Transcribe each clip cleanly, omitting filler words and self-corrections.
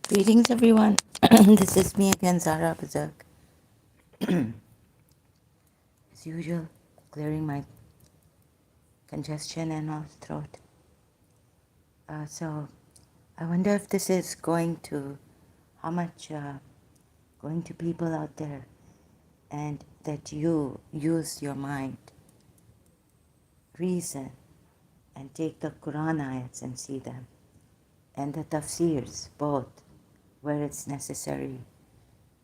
Greetings, everyone. This is me again, Zara Bazak. As usual, clearing my congestion and all throat. So I wonder if this is going to, how much going to people out there, and that you use your mind, reason, and take the Quran ayats and see them, and the tafsirs, both, where it's necessary,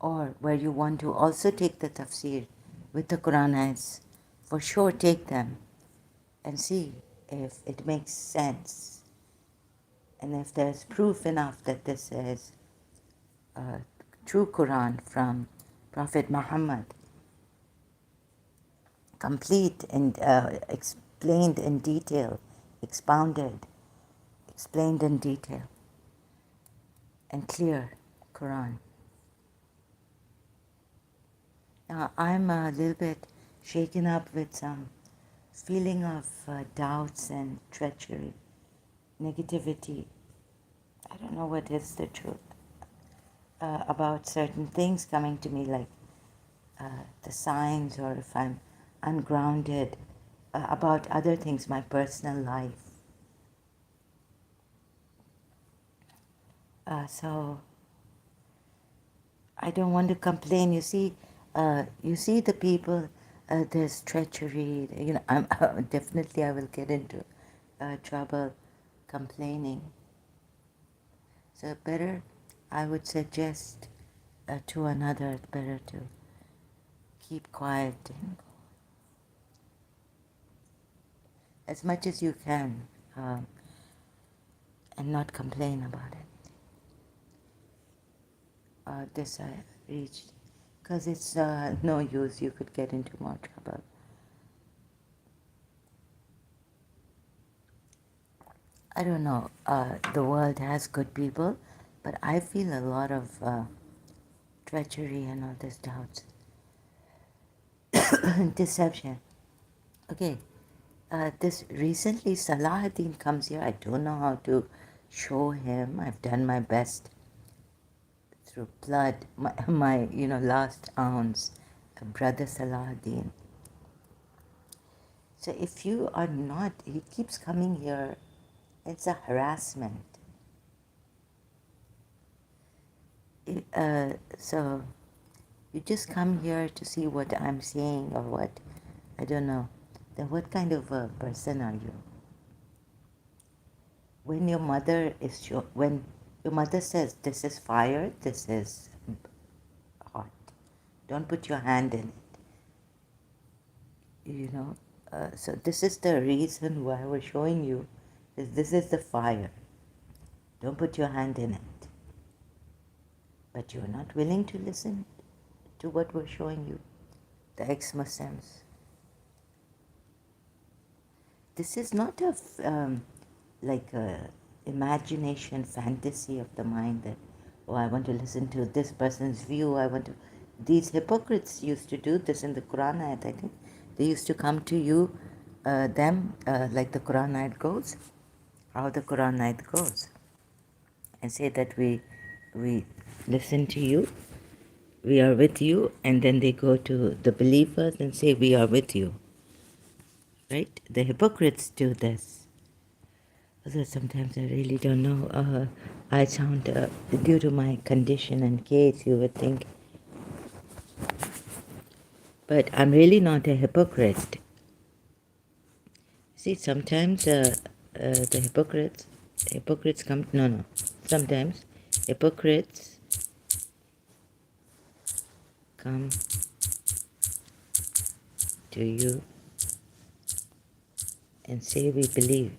or where you want to also take the tafsir with the Quran ayats. For sure, take them and see if it makes sense, and if there's proof enough that this is a true Quran from Prophet Muhammad, complete and explained in detail, expounded, explained in detail, and clear Quran. Now, I'm a little bit shaken up with some feeling of doubts and treachery, negativity. I don't know what is the truth about certain things coming to me, like the signs, or if I'm ungrounded about other things, my personal life. So I don't want to complain. You see the people. There's treachery. I'm definitely I will get into trouble complaining. So better, I would suggest to another, better to keep quiet and as much as you can, and not complain about it. This I reached, because it's no use. You could get into more trouble. I don't know. The world has good people, but I feel a lot of treachery and all this doubts, deception. Okay, this recently Salahuddin comes here. I don't know how to show him. I've done my best through blood, my last ounce, brother Salahuddin. So if you are not, he keeps coming here. It's a harassment. So you just come here to see what I'm saying or what, I don't know. Then what kind of a person are you? When your mother when your mother says this is fire, this is hot, don't put your hand in it. So this is the reason why we're showing you. This is the fire. Don't put your hand in it. But you're not willing to listen to what we're showing you, the ex-Muslims. This is not like a imagination, fantasy of the mind that, oh, I want to listen to this person's view. These hypocrites used to do this in the Quran ayat, I think. They used to come to you, like the Quran ayat goes, how the Quran ayat goes, and say that we listen to you, we are with you, and then they go to the believers and say, we are with you. Right? The hypocrites do this. Although sometimes I really don't know. I sound, due to my condition and case, you would think. But I'm really not a hypocrite. See, sometimes the hypocrites come, no. Sometimes hypocrites come to you and say we believe.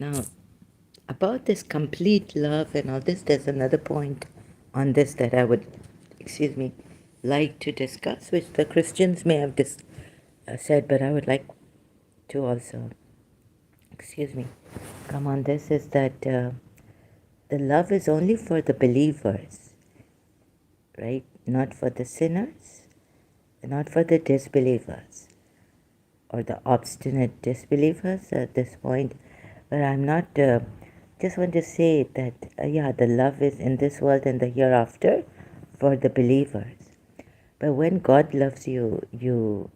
Now, about this complete love and all this, there's another point on this that I would, like to discuss, which the Christians may have said, but I would like to also, come on this, is that the love is only for the believers, right? Not for the sinners, not for the disbelievers, or the obstinate disbelievers at this point. But I'm not, just want to say that, yeah, the love is in this world and the hereafter for the believers. But when God loves you,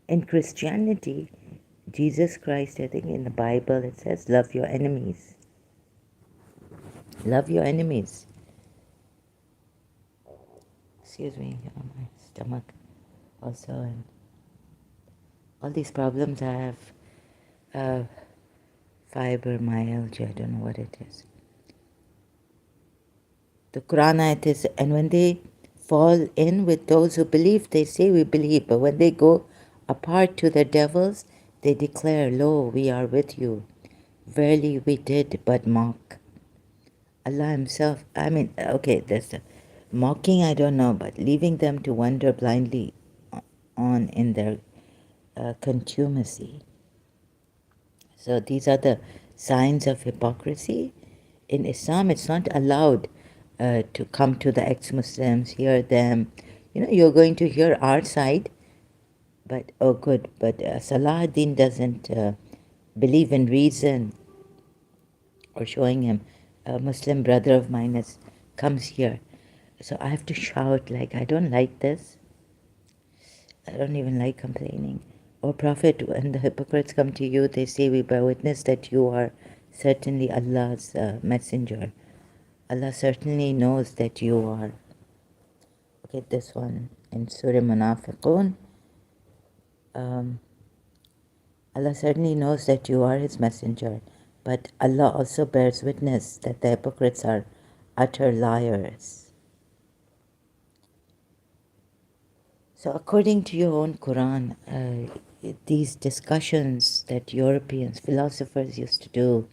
in Christianity, Jesus Christ, I think in the Bible, it says, love your enemies. Love your enemies. Excuse me, my stomach also, and all these problems I have, uh, fibromyalgia, I don't know what it is. The Quran ayat is, and when they fall in with those who believe, they say we believe, but when they go apart to the devils, they declare, lo, we are with you. Verily we did but mock. Allah Himself, I mean, okay, there's the mocking, I don't know, but leaving them to wander blindly on in their contumacy. So these are the signs of hypocrisy. In Islam, it's not allowed to come to the ex-Muslims, hear them. You're going to hear our side, but oh, good. But Salahuddin doesn't believe in reason or showing him. A Muslim brother of mine comes here. So I have to shout, like, I don't like this. I don't even like complaining. O Prophet, when the hypocrites come to you, they say, we bear witness that you are certainly Allah's messenger. Allah certainly knows that you are. Look at this one in Surah Munafiqun. Allah certainly knows that you are His messenger, but Allah also bears witness that the hypocrites are utter liars. So according to your own Quran, these discussions that Europeans, philosophers used to do,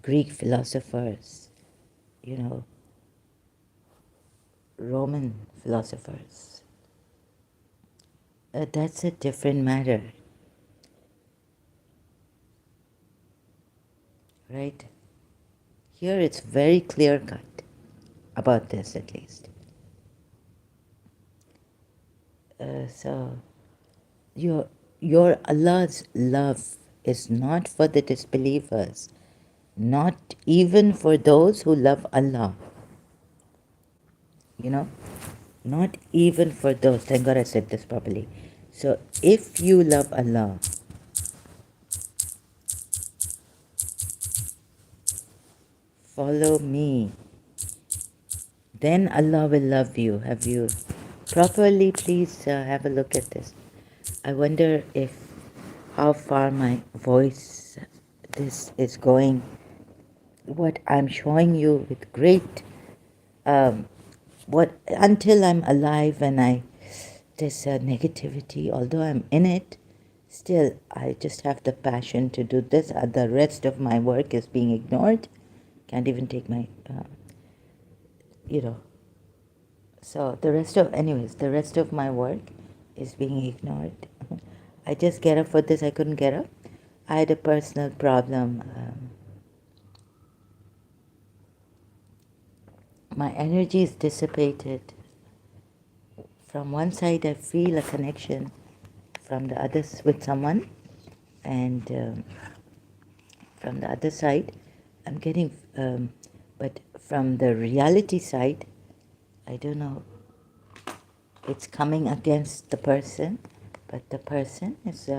Greek philosophers, Roman philosophers, that's a different matter, right? Here it's very clear cut about this, at least. So your Allah's love is not for the disbelievers, not even for those who love Allah. Not even for those. Thank God I said this properly. So if you love Allah, follow me, then Allah will love you. Have you properly? Please have a look at this. I wonder how far my voice this is going. What I'm showing you with great what until I'm alive and this negativity, although I'm in it, still I just have the passion to do this. The rest of my work is being ignored. Can't even take my you know so the rest of my work is being ignored. I just get up for this. I couldn't get up. I had a personal problem. My energy is dissipated. From one side I feel a connection, from the other with someone, and from the other side I'm getting but from the reality side, I don't know, it's coming against the person, but the person is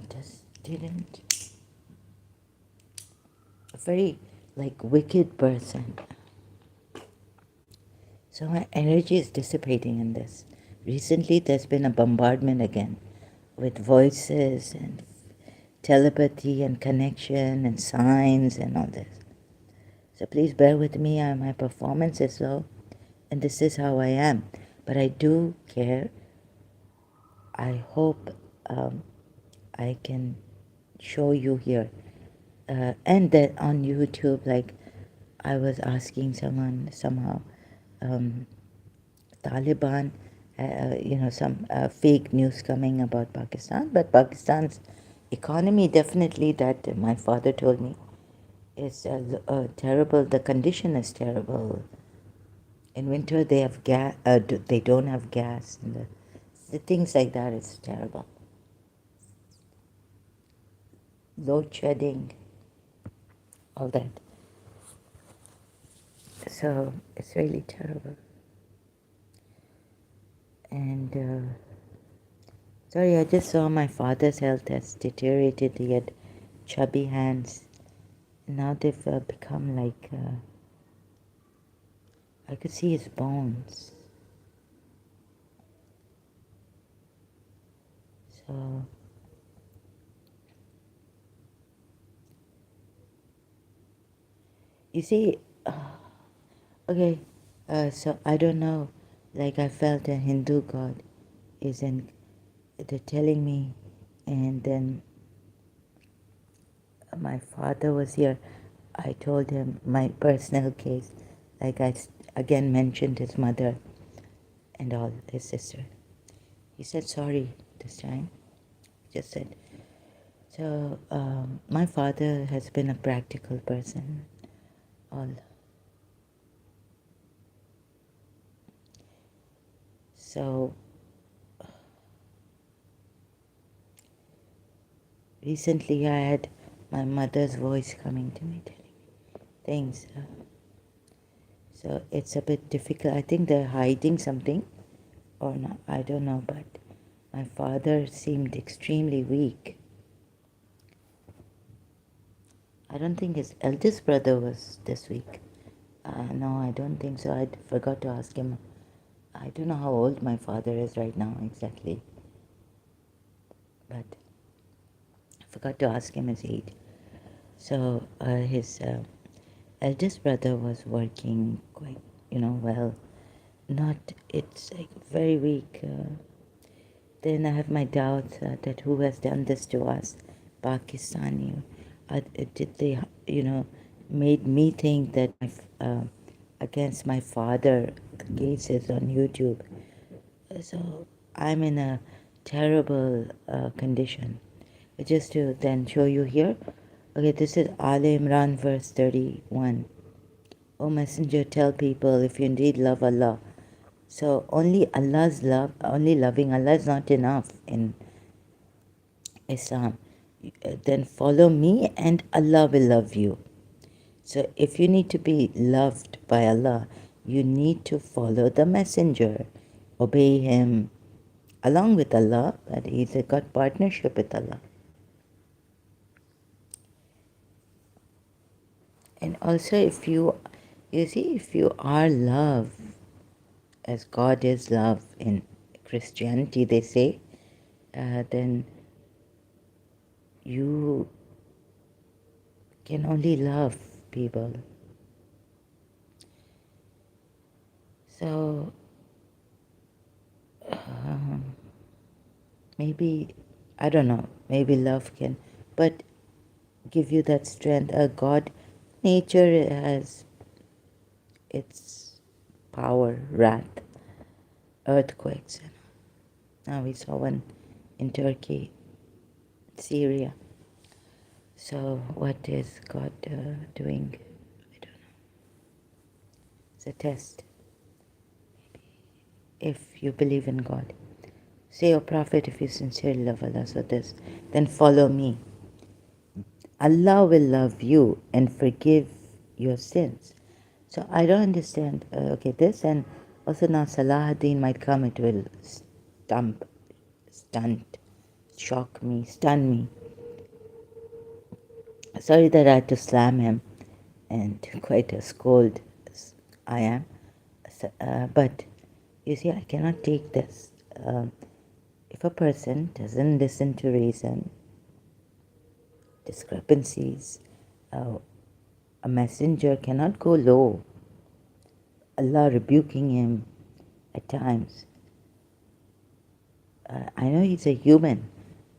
just didn't a very like wicked person. So my energy is dissipating in this. Recently there's been a bombardment again with voices and telepathy and connection and signs and all this. So please bear with me. My performance is low, and this is how I am. But I do care. I hope I can show you here. And that on YouTube, like I was asking someone somehow, Taliban, some fake news coming about Pakistan, but Pakistan's economy definitely, that my father told me, is terrible. The condition is terrible. In winter they have gas. They don't have gas, and the things like that. It's terrible. load shedding, all that. So it's really terrible. And sorry, I just saw my father's health has deteriorated. He had chubby hands. Now they've become like, I could see his bones. So, you see, okay, so I don't know, like I felt a Hindu god is in, they're telling me, and then my father was here. I told him my personal case, like again mentioned his mother and all, his sister. He said sorry this time. He just said, so my father has been a practical person. All so recently I had my mother's voice coming to me telling me things. So it's a bit difficult. I think they're hiding something or not. I don't know, but my father seemed extremely weak. I don't think his eldest brother was this week. No, I don't think so. I forgot to ask him. I don't know how old my father is right now exactly, but I forgot to ask him his age. So his eldest brother was working quite, well. Not, it's like very weak. Then I have my doubts that who has done this to us, Pakistani. Did they, made me think that against my father, the cases on YouTube. So I'm in a terrible condition. Just to then show you here. Okay, this is Al Imran verse 31. O Messenger, tell people if you indeed love Allah. So only Allah's love, only loving Allah is not enough in Islam. Then follow me and Allah will love you. So if you need to be loved by Allah, you need to follow the messenger, obey him along with Allah, but he's got partnership with Allah. And also if you are love, as God is love in Christianity, they say, then you can only love people. So maybe, I don't know, maybe love can, but give you that strength. God, nature has its power, wrath, earthquakes. Now we saw one in Turkey, Syria. So what is God doing? I don't know. It's a test. If you believe in God, say, O Prophet, if you sincerely love Allah, so this, then follow me. Allah will love you and forgive your sins. So I don't understand. Okay, this, and also now Salahuddin might come. It will stunt, shock me, stun me. Sorry that I had to slam him, and quite a scold I am. But you see, I cannot take this. If a person doesn't listen to reason, discrepancies, a messenger cannot go low. Allah rebuking him at times. I know he's a human,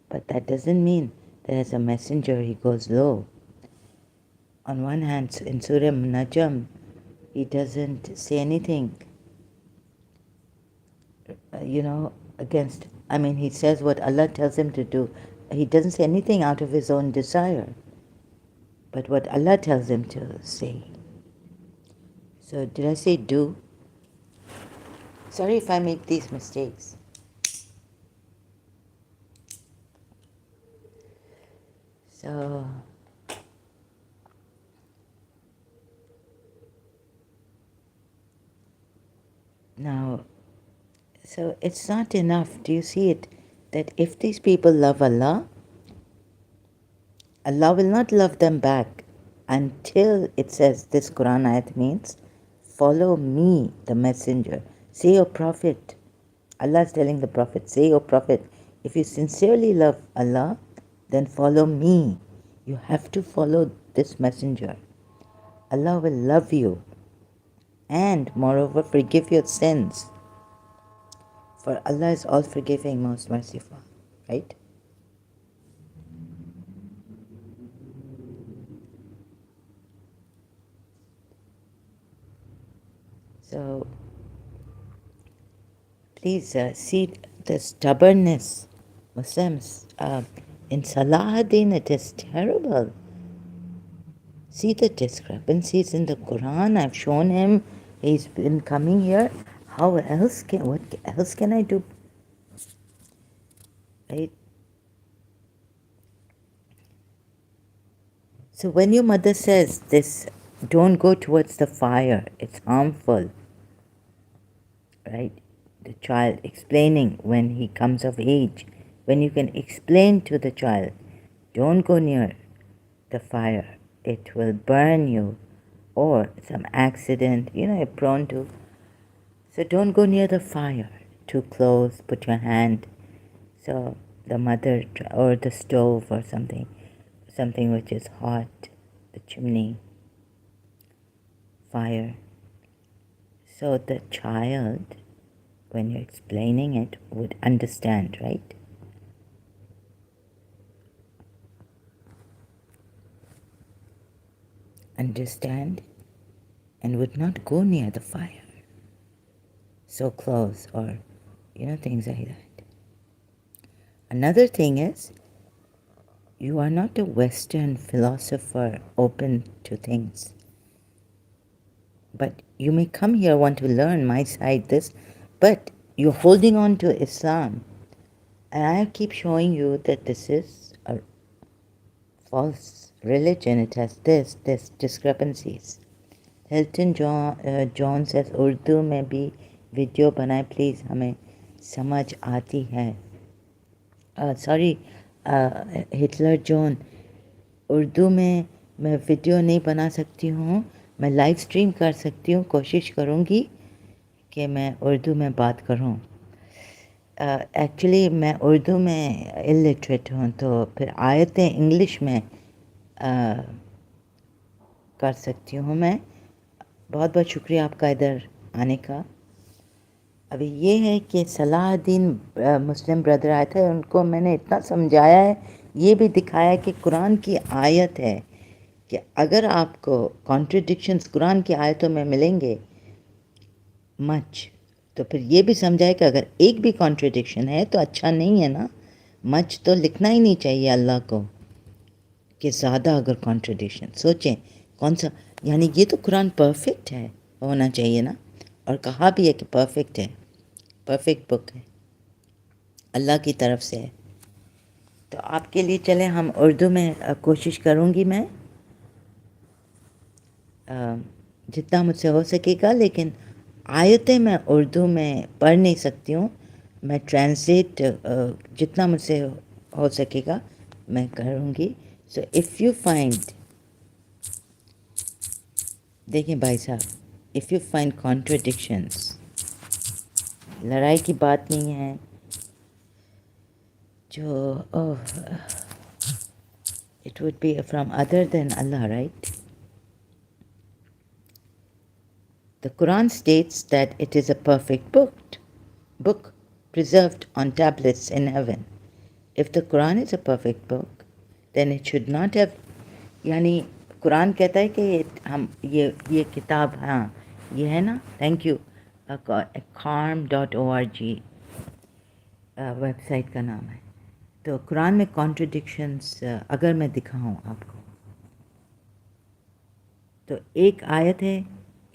but that doesn't mean that as a messenger he goes low. On one hand, in Surah Najm, he doesn't say anything, against, he says what Allah tells him to do. He doesn't say anything out of his own desire, but what Allah tells him to say. So did I say do? Sorry if I make these mistakes. So now, so it's not enough. Do you see it? That if these people love Allah, Allah will not love them back until it says this Quran ayat means, follow me, the messenger. Say, O Prophet. Allah is telling the Prophet, say, O Prophet, if you sincerely love Allah, then follow me. You have to follow this messenger. Allah will love you and moreover forgive your sins. For Allah is all forgiving, most merciful. Right? So please see the stubbornness, Muslims. In Salahuddin, it is terrible. See the discrepancies in the Quran. I've shown him. He's been coming here. What else can I do? Right? So when your mother says this, don't go towards the fire, it's harmful. Right? The child explaining when he comes of age, when you can explain to the child, don't go near the fire, it will burn you, or some accident, you're prone to. So don't go near the fire too close, put your hand. So the mother, or the stove or something which is hot, the chimney, fire. So the child, when you're explaining it, would understand, right? Understand and would not go near the fire so close, or things like that. Another thing is, you are not a Western philosopher open to things. But you may come here, want to learn my side, this, but you're holding on to Islam. And I keep showing you that this is a false religion. It has this discrepancies. Hilton John says, Urdu में भी video बनाए please, हमें समझ आती है. Sorry, Hitler John, Urdu में मैं video नहीं बना सकती हूँ. मैं लाइव स्ट्रीम कर सकती हूँ, कोशिश करूँगी कि मैं उर्दू में बात करूँ. एक्चुअली मैं उर्दू में इलिटरेट हूँ, तो फिर आयतें इंग्लिश में कर सकती हूँ मैं. बहुत बहुत शुक्रिया आपका इधर आने का. अभी ये है कि सलाहुद्दीन मुस्लिम ब्रदर आए थे, उनको मैंने इतना समझाया है, ये भी दिखाया कि कुरान की आयत है कि अगर आपको कॉन्ट्रडिक्शंस कुरान की आयतों में मिलेंगे मच, तो फिर ये भी समझाए कि अगर एक भी कॉन्ट्रडिक्शन है तो अच्छा नहीं है ना. मच तो लिखना ही नहीं चाहिए अल्लाह को, कि ज़्यादा अगर कॉन्ट्रडिक्शन. सोचें कौन सा, यानी ये तो कुरान परफेक्ट है, होना चाहिए ना. और कहा भी है कि परफेक्ट है, परफेक्ट बुक है, अल्लाह की तरफ से है. तो आपके लिए चले हम उर्दू में कोशिश करूँगी मैं जितना मुझसे हो सकेगा. लेकिन आयतें मैं उर्दू में पढ़ नहीं सकती हूँ. मैं ट्रांसलेट जितना मुझसे हो सकेगा मैं करूँगी. सो इफ़ यू फाइंड, देखें भाई साहब, इफ़ यू फाइंड कॉन्ट्रडिक्शंस, लड़ाई की बात नहीं है जो it would be from other than Allah, right? The Quran states that it is a perfect book preserved on tablets in heaven. If the Quran is a perfect book, then it should not have, यानी कुरान कहता है कि हम ये किताब, हाँ ये है ना, थैंक यू, karm.org वेबसाइट का नाम है. तो कुरान में कॉन्ट्रडिक्शंस अगर मैं दिखाऊं आपको, तो एक आयत है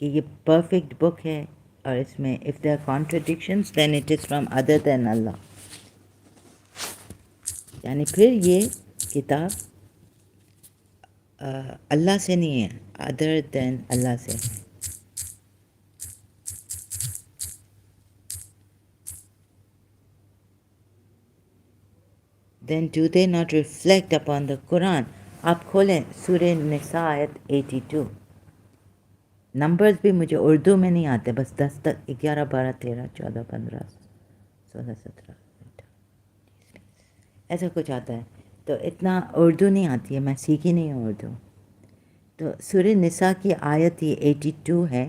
कि ये परफेक्ट बुक है, और इसमें if there are contradictions then it is from other than Allah. यानी फिर ये किताब اللہ سے نہیں ہے, other than اللہ سے. Then do they not reflect upon the Quran? آپ کھولیں سورہ نساء آیت 82. نمبرز بھی مجھے اردو میں نہیں آتے, بس 10 تک 11 12 13 14 15 16 17 ایسا کچھ آتا ہے. تو اتنا اردو نہیں آتی ہے, میں سیکھی نہیں ہوں اردو. تو سورہ نساء کی آیت یہ 82 ہے,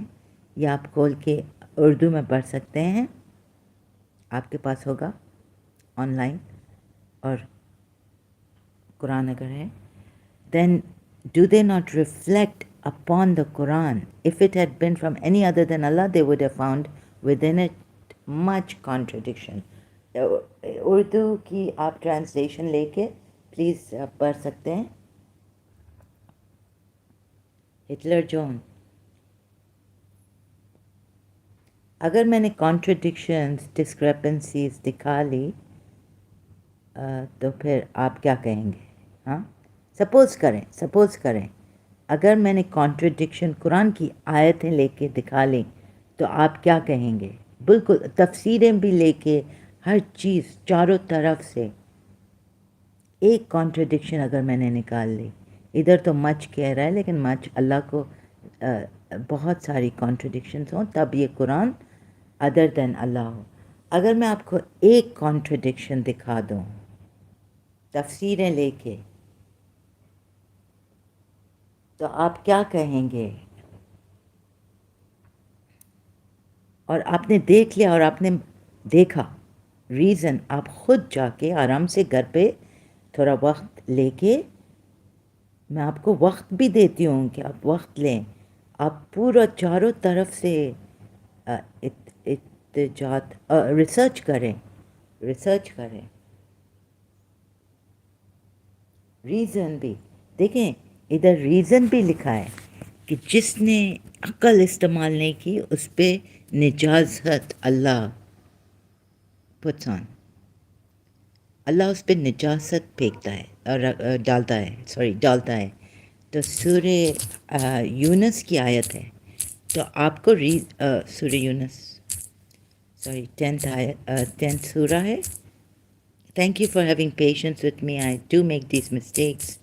یہ آپ کھول کے اردو میں پڑھ سکتے ہیں, آپ کے پاس ہوگا آن لائن, اور قرآن اگر ہے. Then do they not reflect upon the Quran? If it had been from any other than Allah, they would have found within it much contradiction. Urdu کی آپ ٹرانسلیشن لے کے پلیز پڑھ سکتے ہیں. ہٹلر جون, اگر میں نے کانٹرڈکشنز ڈسکریپنسیز دکھا لی تو پھر آپ کیا کہیں گے؟ ہاں, سپوز کریں اگر میں نے کانٹرڈکشن قرآن کی آیتیں لے کے دکھا لیں تو آپ کیا کہیں گے؟ بالکل تفسیریں بھی لے کے ہر چیز چاروں طرف سے ایک کانٹرڈکشن اگر میں نے نکال لی, ادھر تو مچ کہہ رہا ہے لیکن مچ اللہ کو بہت ساری کانٹرڈکشنز ہوں تب یہ قرآن ادر دین اللہ ہو. اگر میں آپ کو ایک کانٹرڈکشن دکھا دوں تفسیریں لے کے تو آپ کیا کہیں گے؟ اور آپ نے دیکھ لیا اور آپ نے دیکھا ریزن, آپ خود جا کے آرام سے گھر پہ تھوڑا وقت لے کے, میں آپ کو وقت بھی دیتی ہوں کہ آپ وقت لیں, آپ پورا چاروں طرف سے ریسرچ کریں ریزن بھی دیکھیں, ادھر ریزن بھی لکھا ہے کہ جس نے عقل استعمال نہیں کی اس پہ نجازت اللہ puts on, اللہ اس پہ نجاست پھینکتا ہے اور ڈالتا ہے. تو سورہ یونس کی آیت ہے, تو آپ کو سورہ یونس 10th سورہ ہے. Thank you for having patience with me, I do make these mistakes.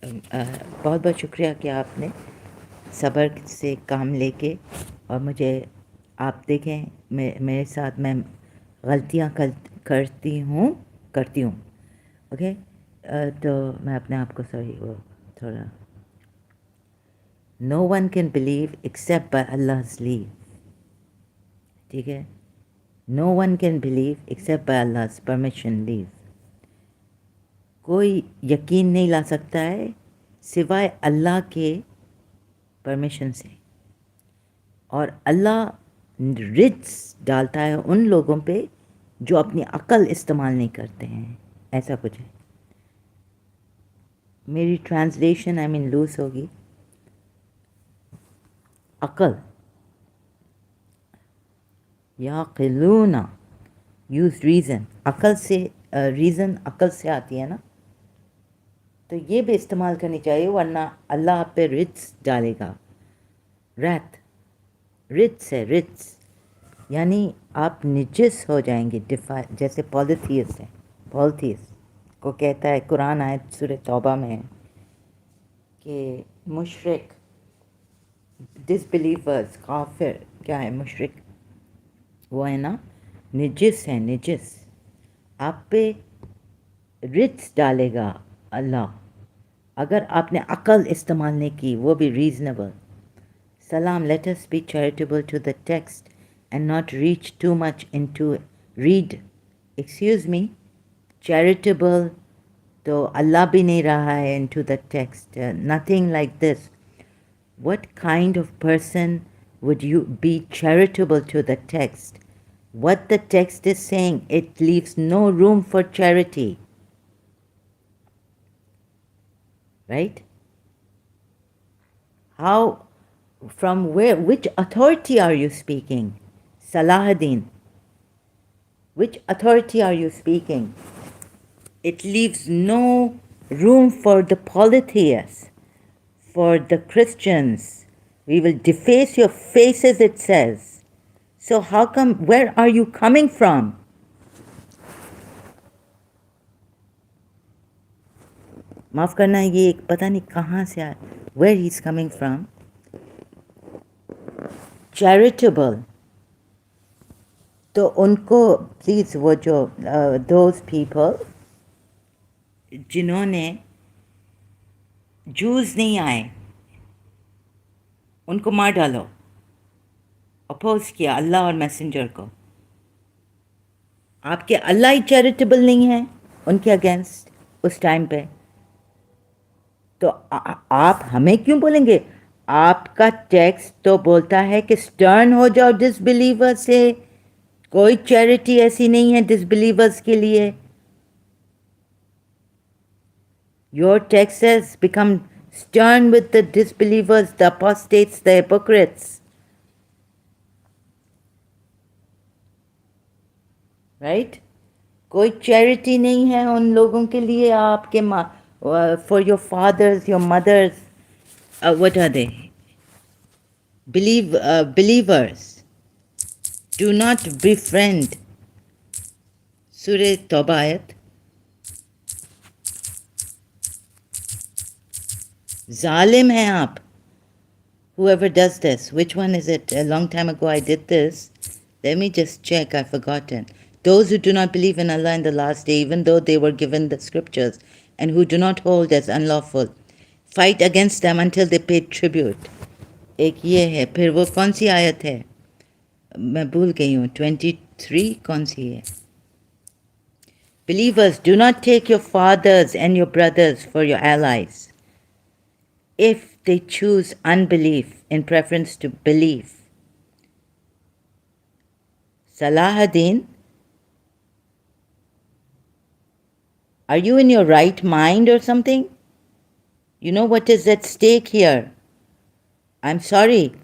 بہت بہت شکریہ کہ آپ نے صبر سے کام لے کے, اور مجھے آپ دیکھیں میرے ساتھ میں غلطیاں کرتی ہوں اوکے. تو میں اپنے آپ کو وہ تھوڑا no one can believe except by Allah's leave, ٹھیک ہے, no one can believe except by Allah's permission leave. کوئی یقین نہیں لا سکتا ہے سوائے اللہ کے پرمیشن سے, اور اللہ رجس ڈالتا ہے ان لوگوں پہ جو اپنی عقل استعمال نہیں کرتے ہیں. ایسا کچھ ہے. میری ٹرانسلیشن لوز ہوگی. عقل یا قلونا یوز ریزن, عقل سے ریزن عقل سے آتی ہے نا, تو یہ بھی استعمال کرنی چاہیے ورنہ اللہ آپ پہ رجس ڈالے گا. رجس ہے, رجس یعنی آپ نجس ہو جائیں گے. جیسے پالیتھیس ہے, پالیتھیس کو کہتا ہے قرآن آیت سورہ توبہ میں ہے کہ مشرک ڈس بلیورز کافر کیا ہے, مشرک وہ ہے نا نجس ہے, نجس آپ پہ رجس ڈالے گا اللہ اگر آپ نے عقل استعمال نہیں کی, وہ بھی reasonable. Salam, let us be charitable to the text and not reach too much into read. Excuse me, charitable تو اللہ بھی نہیں رہا ہے into the text. Nothing like this. What kind of person would you be charitable to the text? What the text is saying, it leaves no room for charity. Right? How, from where, which authority are you speaking? Salahuddin, which authority are you speaking? It leaves no room for the polytheists. for the Christians. We will deface your faces, it says. So how come, where are you coming from? माफ करना, ये पता नहीं कहाँ से आया, where he's coming from. Charitable. तो उनको प्लीज, वो जो those people जिन्होंने जूस नहीं आए उनको मार डालो, अपोज किया अल्लाह और मैसेंजर को. आपके अल्लाह ही चैरिटेबल नहीं है उनके अगेंस्ट उस टाइम पे, तो आप हमें क्यों बोलेंगे? आपका टेक्स्ट तो बोलता है कि स्टर्न हो जाओ डिसबिलीवर से, कोई चैरिटी ऐसी नहीं है डिसबिलीवर्स के लिए. Your text has become stern with the disbelievers, the apostates, the hypocrites. Right? कोई चैरिटी नहीं है उन लोगों के लिए, आपके for your fathers, your mothers, what are they? Believers. Do not befriend. Surah Tawbah ayat. Zalim hai aap. Whoever does this. Which one is it? A long time ago I did this. Let me just check, I've forgotten. Those who do not believe in Allah in the last day, even though they were given the scriptures, and who do not hold as unlawful, fight against them until they pay tribute. एक ये है. फिर वो कौन सी आयत है? मैं भूल गई हूँ. 23 कौन सी है? Believers, do not take your fathers and your brothers for your allies if they choose unbelief in preference to belief. Salahuddin, are you in your right mind or something? You know what is at stake here. I'm sorry.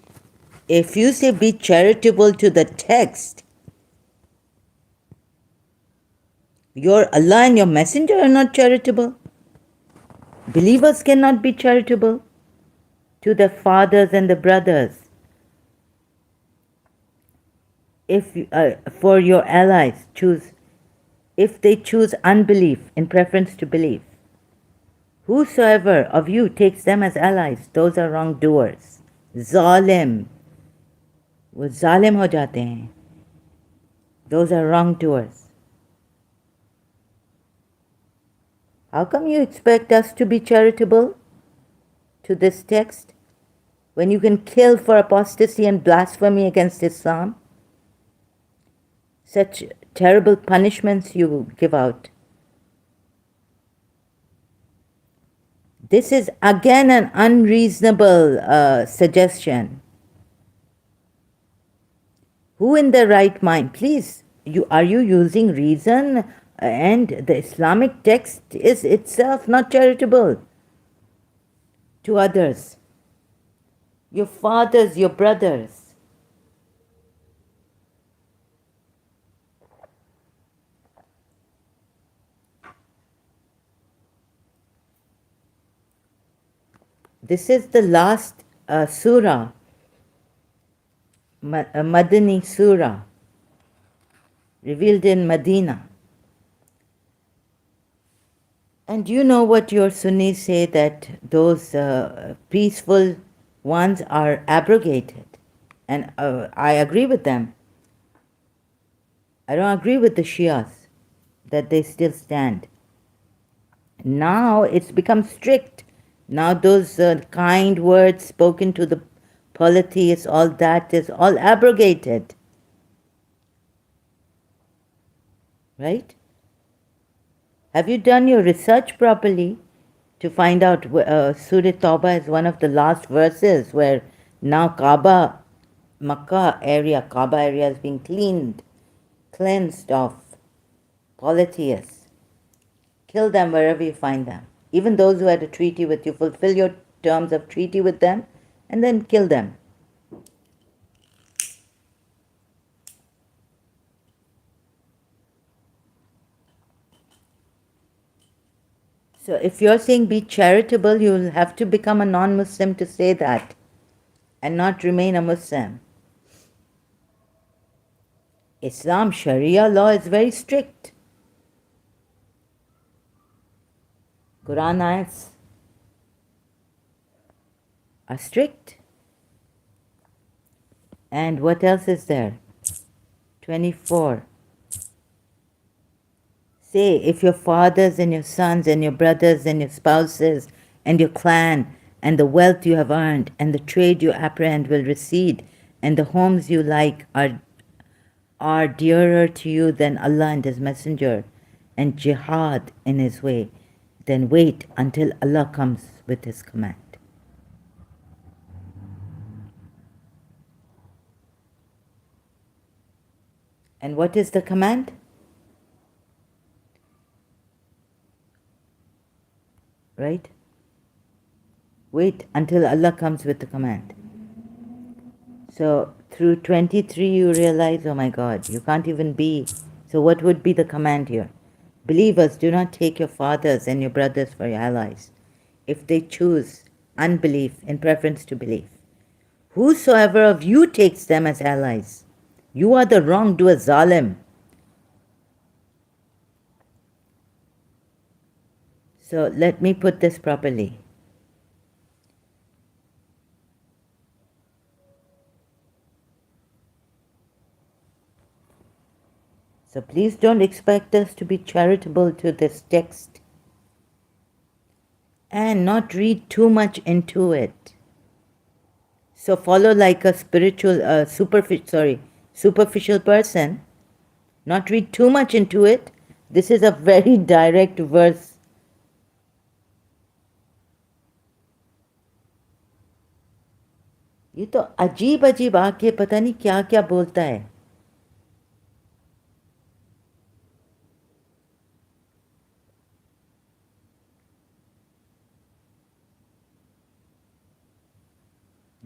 If you say be charitable to the text, your Allah and your messenger are not charitable. Believers cannot be charitable to the fathers and the brothers. If for your allies, if they choose unbelief in preference to belief. Whosoever of you takes them as allies, those are wrongdoers. Zalim. वो जालिम हो जाते हैं. Those are wrongdoers. How come you expect us to be charitable to this text when you can kill for apostasy and blasphemy against Islam? Such terrible punishments you give out. This is again an unreasonable suggestion. Who in their right mind? Please, are you using reason? And the Islamic text is itself not charitable to others. Your fathers, your brothers. This is the last surah, Madani surah, revealed in Medina. And you know what your Sunnis say, that those peaceful ones are abrogated. And I agree with them. I don't agree with the Shias that they still stand. Now it's become strict. Now those kind words spoken to the polytheists, all that is all abrogated. Right? Have you done your research properly to find out Surah Tawbah is one of the last verses where now Kaaba, Makkah area, Kaaba area is being cleansed of polytheists. Kill them wherever you find them. Even those who had a treaty with you, fulfill your terms of treaty with them and then kill them. So if you're saying be charitable, you'll have to become a non-Muslim to say that and not remain a Muslim. Islam Sharia law is very strict. Quran ayats are strict. And what else is there? 24. Say, if your fathers and your sons and your brothers and your spouses and your clan and the wealth you have earned and the trade you apprehend will recede and the homes you like are dearer to you than Allah and His Messenger and jihad in His way, then wait until Allah comes with His command. And what is the command? Right? Wait until Allah comes with the command. So through 23 you realize, oh my God, you can't even be. So what would be the command here? Believers, do not take your fathers and your brothers for your allies, if they choose unbelief in preference to belief. Whosoever of you takes them as allies, you are the wrongdoer zalim. So let me put this properly. So please don't expect us to be charitable to this text and not read too much into it. So follow like a superficial person, not read too much into it. This is a very direct verse. ये तो अजीब अजीब आके पता नहीं क्या क्या बोलता है.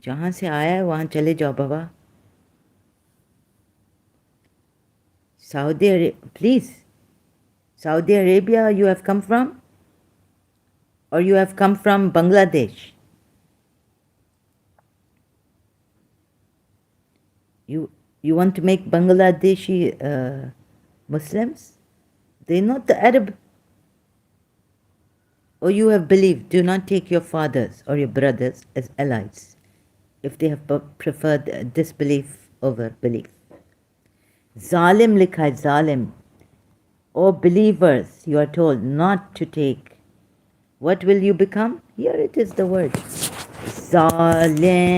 जहाँ से आया है वहाँ चले जाओ बाबा. Saudi Arabia, please. Saudi Arabia you have come from? Or you have come from Bangladesh? You want to make Bangladeshi Muslims? They're not the Arab. Or you have believed, do not take your fathers or your brothers as allies if they have preferred disbelief over belief. Zalim likha hai, zalim. O believers, you are told not to take. What will you become? Here it is the word. Zalim.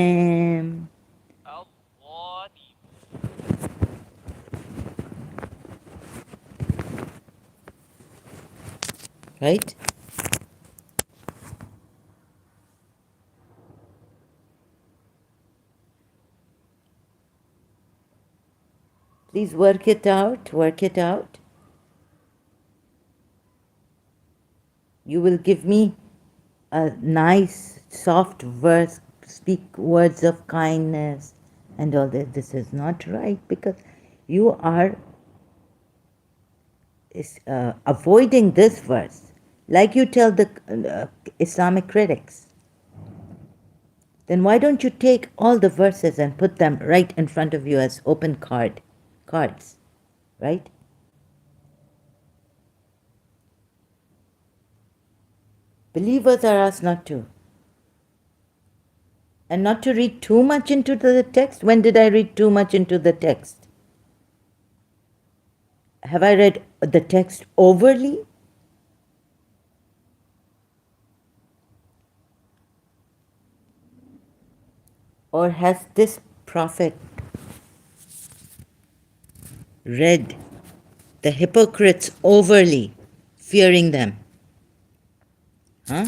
Right? Please work it out, work it out. You will give me a nice, soft verse, speak words of kindness and all that. This is not right because you are avoiding this verse, like you tell the Islamic critics. Then why don't you take all the verses and put them right in front of you as open cards, right? Believers are asked not to. And not to read too much into the text. When did I read too much into the text? Have I read the text overly? Or has this prophet read the hypocrites overly, fearing them? Huh?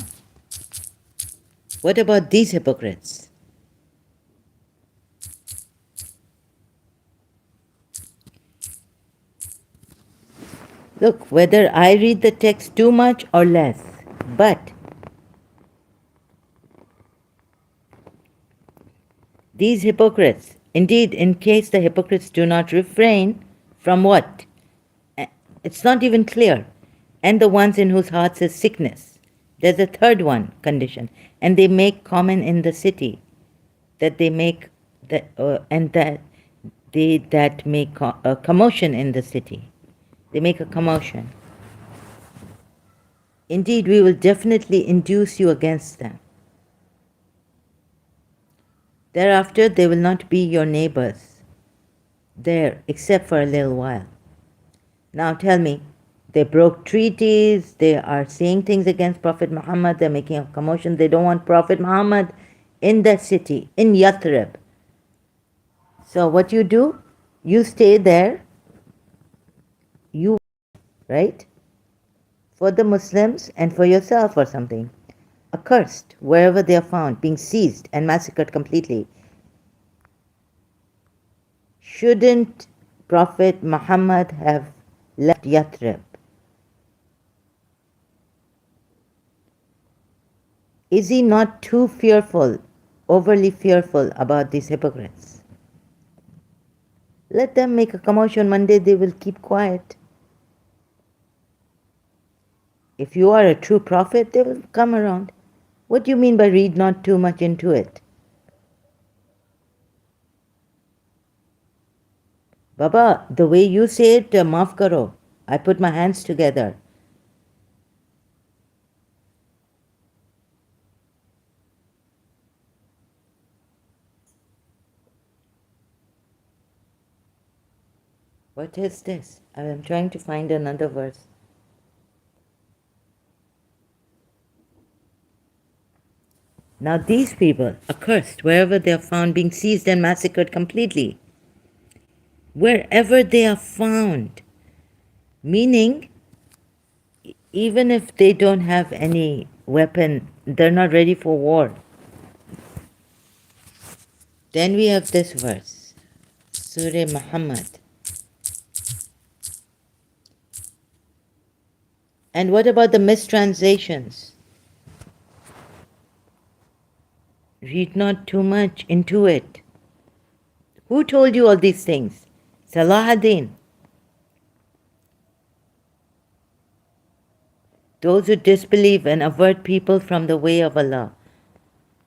What about these hypocrites? Look, whether I read the text too much or less, but these hypocrites, indeed, in case the hypocrites do not refrain from what? It's not even clear. And the ones in whose hearts is sickness, There's a third one condition. And they make common in the city. That they make and that make a commotion in the city. They make a commotion. Indeed, we will definitely induce you against them. Thereafter, they will not be your neighbors there except for a little while. Now tell me, they broke treaties, they are saying things against Prophet Muhammad, they're making a commotion, they don't want Prophet Muhammad in that city, in Yathrib. So what you do, you stay there, you, right? For the Muslims and for yourself or something. Accursed wherever they are found, being seized and massacred completely. Shouldn't Prophet Muhammad have left Yathrib? Is he not too fearful, overly fearful about these hypocrites? Let them make a commotion, one day they will keep quiet. If you are a true prophet, they will come around. What do you mean by read not too much into it? Baba, the way you say it, maaf karo. I put my hands together. What is this? I am trying to find another verse. Now these people, accursed wherever they are found, being seized and massacred completely. Wherever they are found. Meaning, even if they don't have any weapon, they're not ready for war. Then we have this verse, Surah Muhammad. And what about the mistranslations? Read not too much into it. Who told you all these things? Salahuddin. Those who disbelieve and avert people from the way of Allah.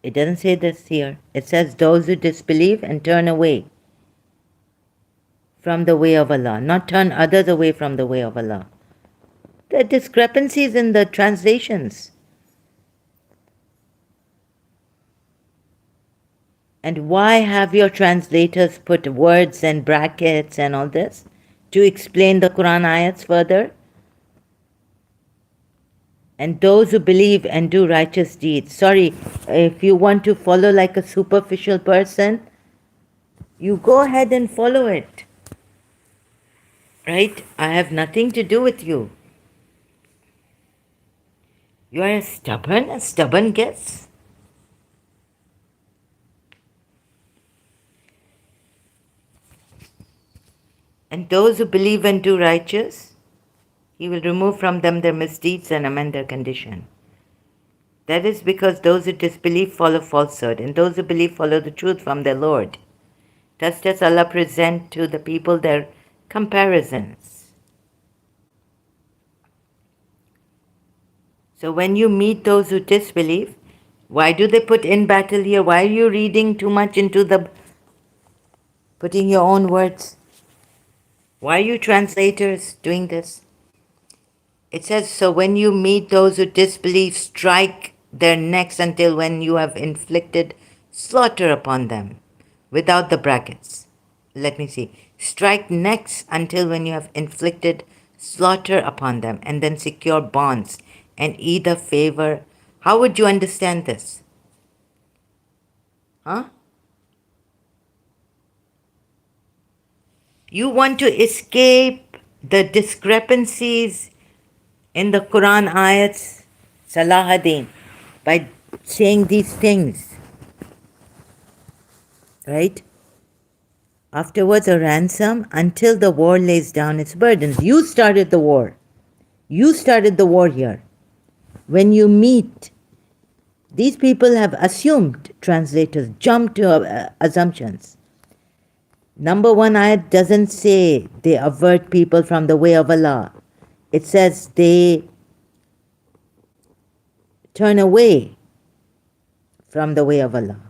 It doesn't say this here. It says those who disbelieve and turn away from the way of Allah, not turn others away from the way of Allah. There are discrepancies in the translations. And why have your translators put words and brackets and all this? To explain the Quran ayats further? And those who believe and do righteous deeds. Sorry, if you want to follow like a superficial person, you go ahead and follow it. Right? I have nothing to do with you. You are a stubborn guess. And those who believe and do righteous, He will remove from them their misdeeds and amend their condition. That is because those who disbelieve follow falsehood, and those who believe follow the truth from their Lord. Thus does Allah present to the people their comparisons. So when you meet those who disbelieve, why do they put in battle here? Why are you reading too much into the, putting your own words? Why are you translators doing this? It says, so when you meet those who disbelieve, strike their necks until when you have inflicted slaughter upon them. Without the brackets. Let me see. Strike necks until when you have inflicted slaughter upon them, and then secure bonds and either favor. How would you understand this? Huh? You want to escape the discrepancies in the Quran ayats, Salahuddin, by saying these things. Right? Afterwards, a ransom until the war lays down its burdens. You started the war. You started the war here. When you meet, these people have assumed, translators jump to assumptions. Number one ayat doesn't say they avert people from the way of Allah. It says they turn away from the way of Allah.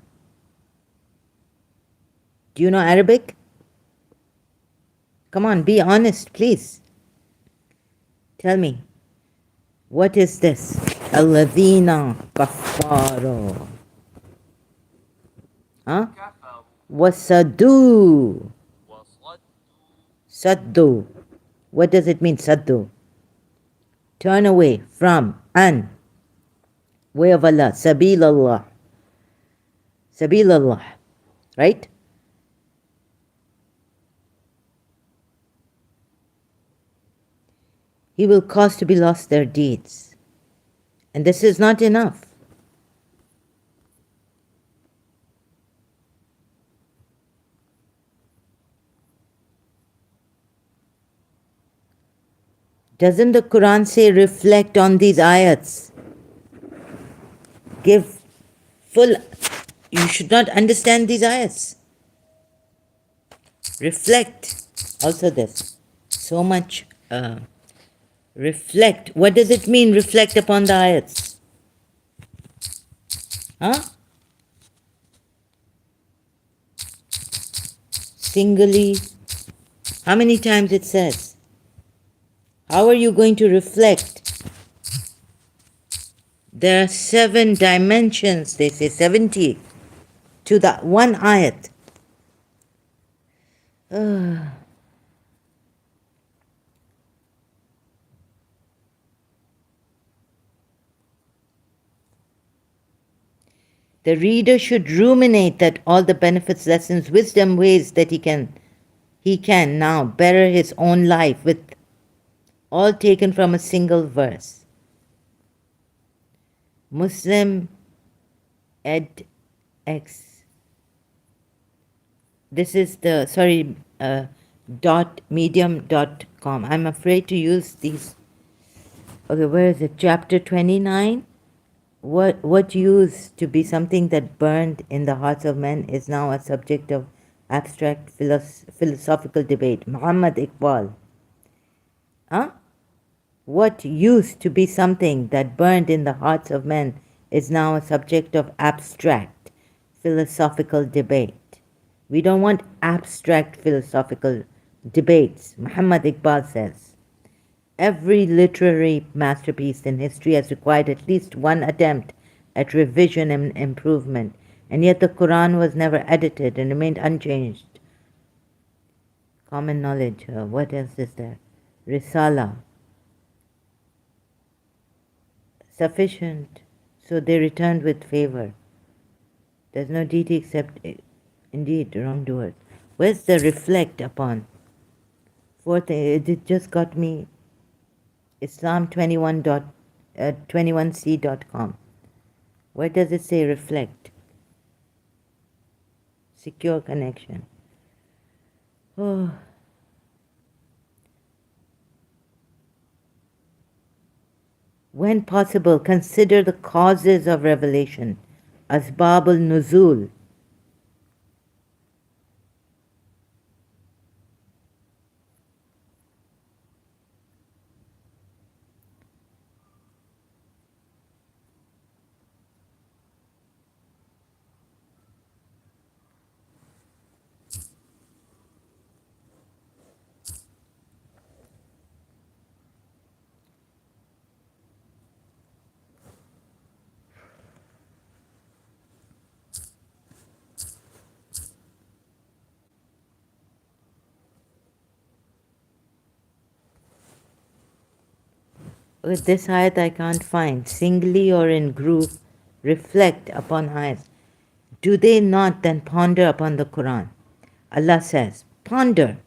Do you know Arabic? Come on, be honest, please. Tell me, what is this? Alladhina kaffaro. Huh? Wasadu. Saddu. What does it mean, saddu? Turn away from, an, way of Allah, sabil Allah. Sabil Allah, right? He will cause to be lost their deeds. And this is not enough. Doesn't the Quran say reflect on these ayats? Give full, you should not understand these ayats. Reflect. Also this, so much reflect. What does it mean, reflect upon the ayats? Huh? Singly. How many times it says? How are you going to reflect? There are 7 dimensions, they say 70, to the one ayat. The reader should ruminate that all the benefits, lessons, wisdom, ways that he can now better his own life with, all taken from a single verse. Muslim edX. This is the, medium.com. I'm afraid to use these. Okay, where is it? Chapter 29. What used to be something that burned in the hearts of men is now a subject of abstract philosophical debate. Muhammad Iqbal. Huh? What used to be something that burned in the hearts of men is now a subject of abstract philosophical debate. We don't want abstract philosophical debates. Muhammad Iqbal says, every literary masterpiece in history has required at least one attempt at revision and improvement, and yet the Quran was never edited and remained unchanged. Common knowledge. What else is there? Risala. Sufficient. So they returned with favor. There's no deity except, indeed, wrongdoers. Where's the reflect upon? Fourth, it just got me Islam21c.com. Where does it say reflect? Secure connection. Oh. When possible, consider the causes of revelation. Asbab al-Nuzul. With this ayat I can't find. Singly or in group, reflect upon ayats. Do they not then ponder upon the Quran? Allah says, ponder.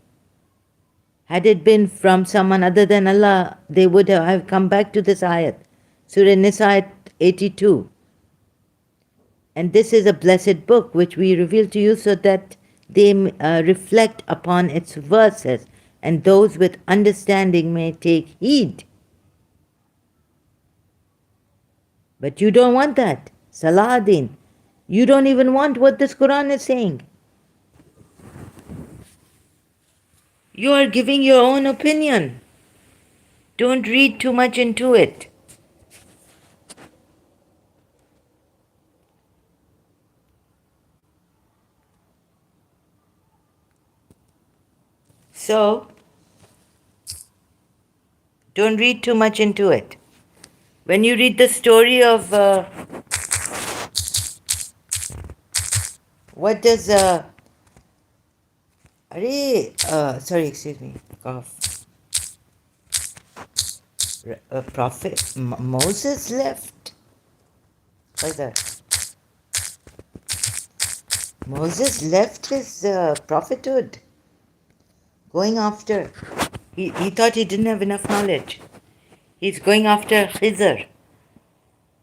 Had it been from someone other than Allah, they would have come back to this ayat. Surah Nisa 82. And this is a blessed book which we reveal to you so that they reflect upon its verses, and those with understanding may take heed. But you don't want that. Salahuddin, you don't even want what this Quran is saying. You are giving your own opinion. Don't read too much into it. So, don't read too much into it. When you read the story of what does sorry, excuse me, cough. Prophet Moses left. What's that? Moses left his prophethood, going after. He thought he didn't have enough knowledge. He's going after Khizr.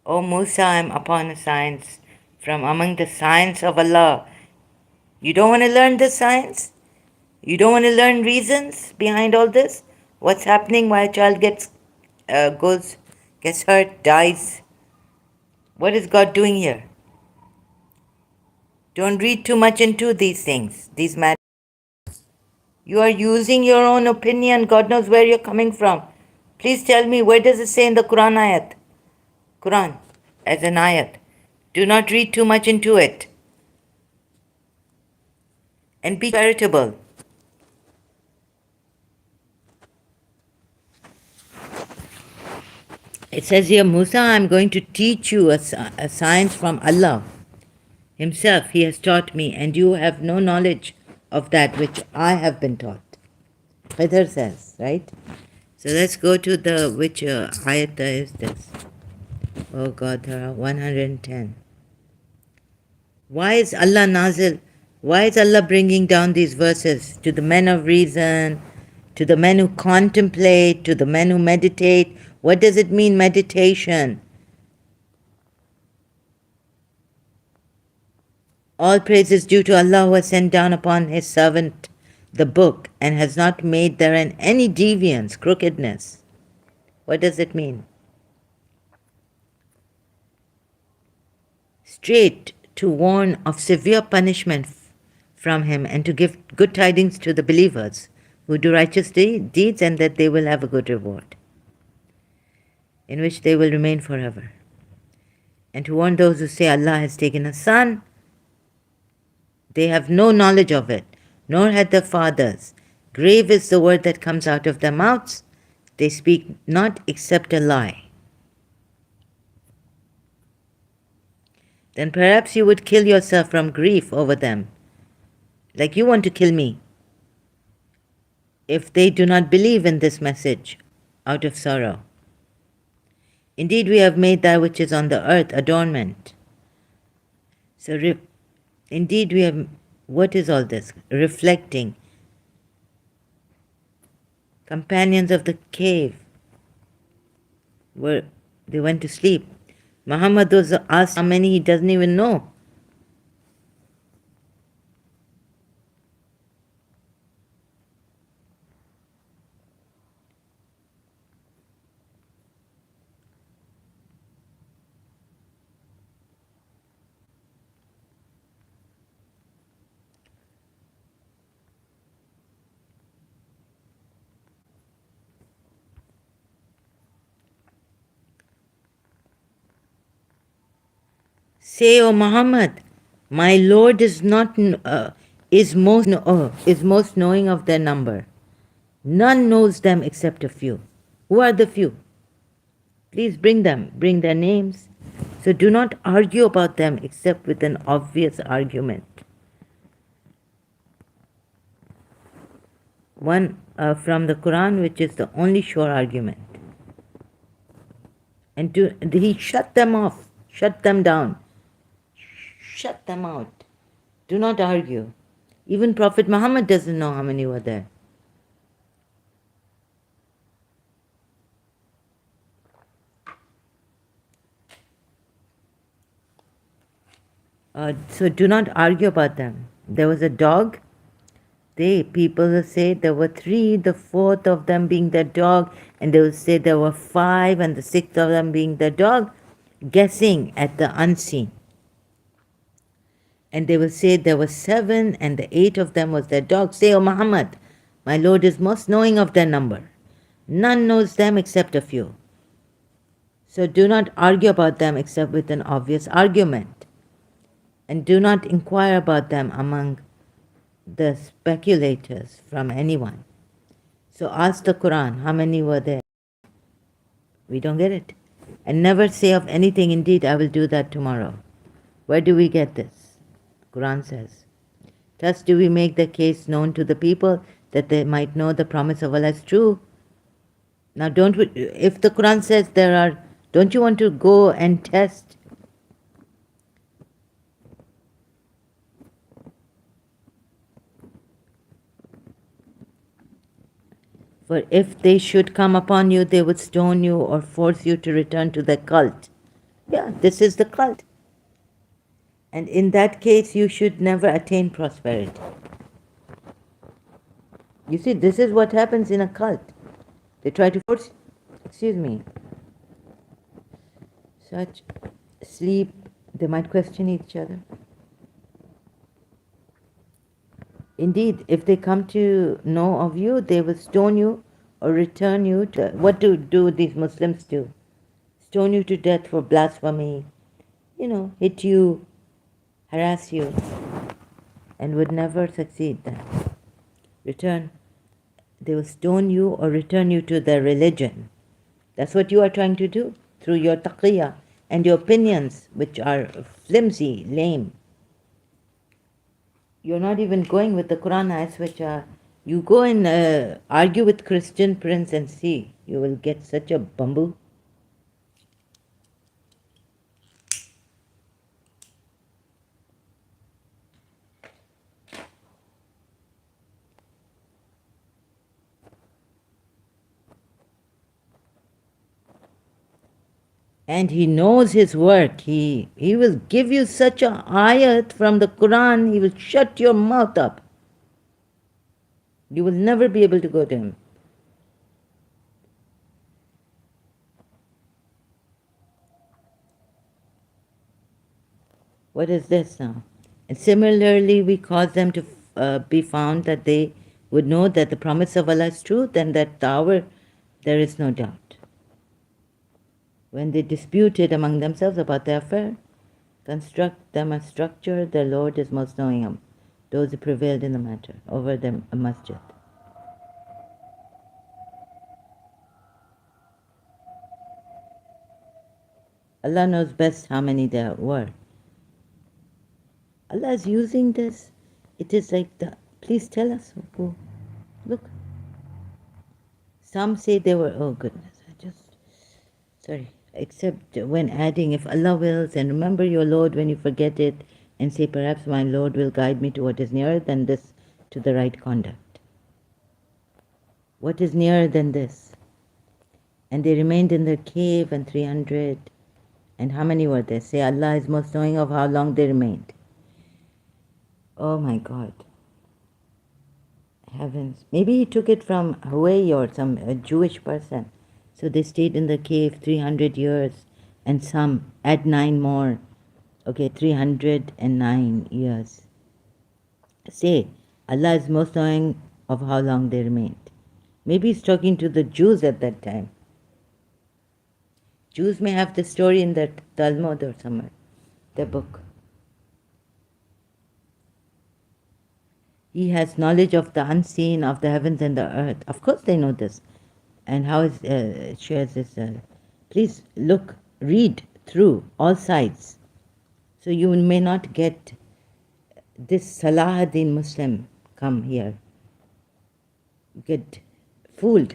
O Musa, I'm upon a science from among the science of Allah. You don't want to learn the science? You don't want to learn reasons behind all this? What's happening? Why a child gets hurt, dies? What is God doing here? Don't read too much into these things, these matters. You are using your own opinion. God knows where you're coming from. Please tell me, where does it say in the Quran ayat? Quran as an ayat. Do not read too much into it. And be charitable. It says here, Musa, I'm going to teach you a science from Allah Himself. He has taught me, and you have no knowledge of that which I have been taught. Khidr says, right? So let's go to the, which ayat is this? Oh God, there are 110. Why is Allah bringing down these verses to the men of reason, to the men who contemplate, to the men who meditate? What does it mean, meditation? All praise is due to Allah, who has sent down upon His servant the book and has not made therein any deviance, crookedness. What does it mean? Straight to warn of severe punishment from Him and to give good tidings to the believers who do righteous deeds, and that they will have a good reward, in which they will remain forever. And to warn those who say Allah has taken a son, they have no knowledge of it, nor had their fathers. Grave is the word that comes out of their mouths. They speak not except a lie. Then perhaps you would kill yourself from grief over them, like you want to kill me, if they do not believe in this message out of sorrow. Indeed, we have made that which is on the earth adornment. So, indeed, we have. What is all this? Reflecting. Companions of the cave they went to sleep. Muhammad was asked how many, he doesn't even know. Say, O Muhammad, my Lord is most knowing of their number. None knows them except a few. Who are the few? Please bring their names. So do not argue about them except with an obvious argument. One from the Quran, which is the only sure argument. And he shut them off, shut them down, shut them out. Do not argue. Even Prophet Muhammad doesn't know how many were there. So do not argue about them. There was a dog. People will say there were 3, the 4th of them being the dog, and they will say there were 5, and the 6th of them being the dog, guessing at the unseen. And they will say there were 7, and the 8th of them was their dog. Say, O Muhammad, my Lord is most knowing of their number. None knows them except a few. So do not argue about them except with an obvious argument. And do not inquire about them among the speculators from anyone. So ask the Quran, how many were there? We don't get it. And never say of anything, indeed, I will do that tomorrow. Where do we get this? Quran says. Thus do we make the case known to the people that they might know the promise of Allah is true. Now don't we, if the Quran says there are, don't you want to go and test? For if they should come upon you, they would stone you or force you to return to their cult. Yeah, this is the cult. And in that case, you should never attain prosperity. You see, this is what happens in a cult. They try to force, excuse me, such sleep, they might question each other. Indeed, if they come to know of you, they will stone you or return you to. What do these Muslims do? Stone you to death for blasphemy, hit you, harass you, and would never succeed then. Return. They will stone you or return you to their religion. That's what you are trying to do through your taqiyya and your opinions, which are flimsy, lame. You're not even going with the Quran ayahs, which are. You go and argue with Christian prince and see. You will get such a bumble. And he knows his work. He will give you such a ayat from the Quran, he will shut your mouth up. You will never be able to go to him. What is this now? And similarly, we cause them to be found that they would know that the promise of Allah is truth and that the hour there is no doubt. When they disputed among themselves about the affair, construct them a structure, their Lord is most knowing of those who prevailed in the matter over them a masjid. Allah knows best how many there were. Allah is using this. It is like please tell us who. Look. Some say they were, oh goodness, sorry. Except when adding, if Allah wills, and remember your Lord when you forget it, and say, perhaps my Lord will guide me to what is nearer than this, to the right conduct. What is nearer than this? And they remained in their cave, and 300, and how many were there? Say, Allah is most knowing of how long they remained. Oh my God. Heavens. Maybe he took it from Hawaii or some Jewish person. So they stayed in the cave 300 years, and some add 9 more. Okay, 309 years. Say, Allah is most knowing of how long they remained. Maybe he's talking to the Jews at that time. Jews may have the story in their Talmud or somewhere, their book. He has knowledge of the unseen, of the heavens and the earth. Of course they know this. And how is shares this? Please look, read through all sides. So you may not get this Salahuddin Muslim come here. Get fooled.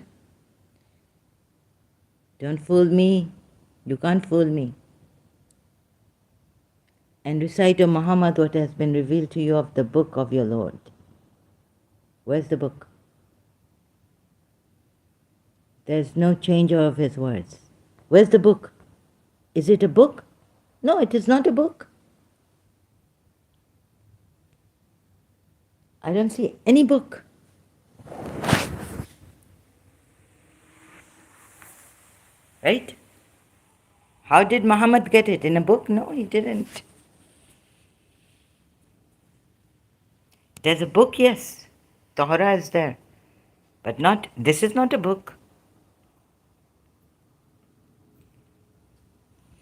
Don't fool me. You can't fool me. And recite, O Muhammad, what has been revealed to you of the book of your Lord. Where's the book? There's no change of his words. Where's the book? Is it a book? No, it is not a book. I don't see any book. Right? How did Muhammad get it? In a book? No, he didn't. There's a book, yes. Torah is there. But this is not a book.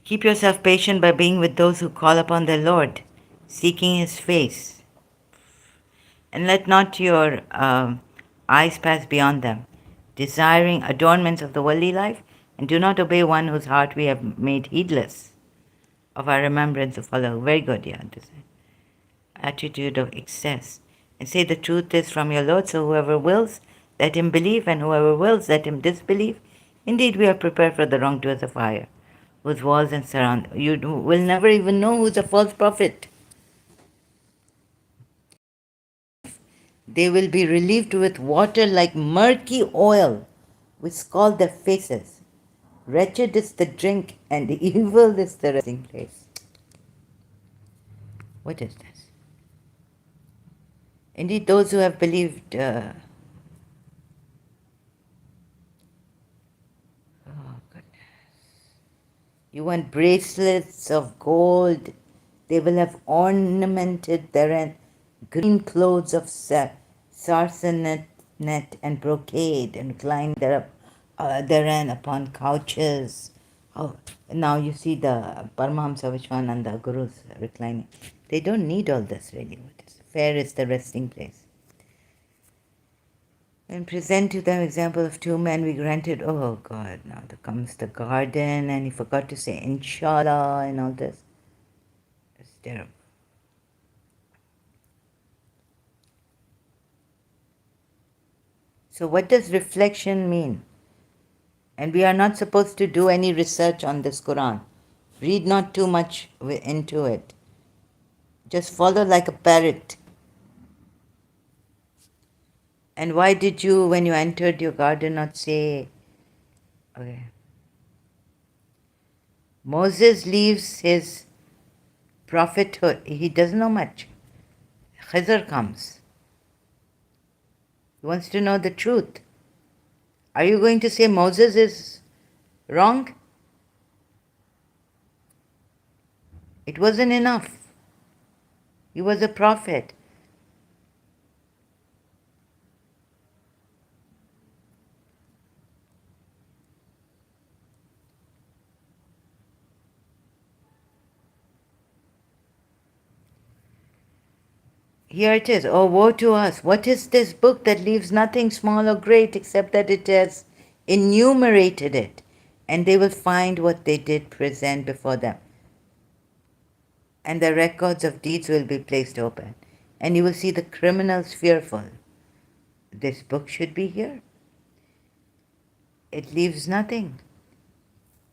Keep yourself patient by being with those who call upon their Lord, seeking His face. And let not your eyes pass beyond them. desiring adornments of the worldly life, and do not obey one whose heart we have made heedless of our remembrance of Allah. Very good, yeah. This attitude of excess. And say the truth is from your Lord, so whoever wills, let him believe, and whoever wills, let him disbelieve. Indeed, we are prepared for the wrongdoers of fire, whose walls and surround. You will never even know who's a false prophet. They will be relieved with water like murky oil, which scald their faces. Wretched is the drink, and evil is the resting place. What is this? Indeed, those who have believed. You want bracelets of gold. They will have ornamented therein green clothes of sarcenet and brocade, and recline therein upon couches. Oh, now you see the Paramahamsa Vishwananda Gurus reclining. They don't need all this really. Fair is the resting place. And present to them example of two men we granted. Oh God, now there comes the garden, and he forgot to say inshallah and all this. It's terrible. So what does reflection mean? And we are not supposed to do any research on this Quran. Read not too much into it. Just follow like a parrot. And why did you, when you entered your garden, not say, okay. Moses leaves his prophethood. He doesn't know much. Khizr comes. He wants to know the truth. Are you going to say Moses is wrong? It wasn't enough. He was a prophet. Here it is. Oh, woe to us. What is this book that leaves nothing small or great except that it has enumerated it, and they will find what they did present before them. And the records of deeds will be placed open, and you will see the criminals fearful. This book should be here. It leaves nothing.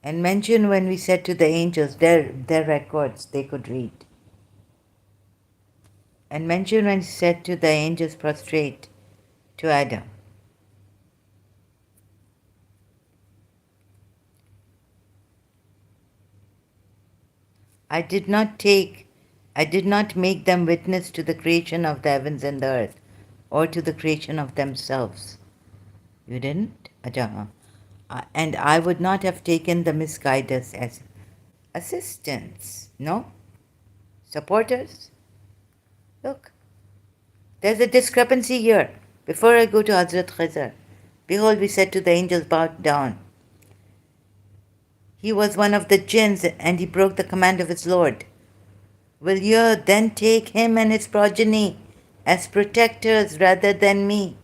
And mention when we said to the angels, their records they could read. And mention when he said to the angels, prostrate to Adam. I did not make them witness to the creation of the heavens and the earth, or to the creation of themselves. You didn't? And I would not have taken the misguiders as assistants, no? Supporters? Look, there's a discrepancy here. Before I go to Hazrat Khizr, behold, we said to the angels, bow down. He was one of the jinns, and he broke the command of his Lord. Will you then take him and his progeny as protectors rather than me?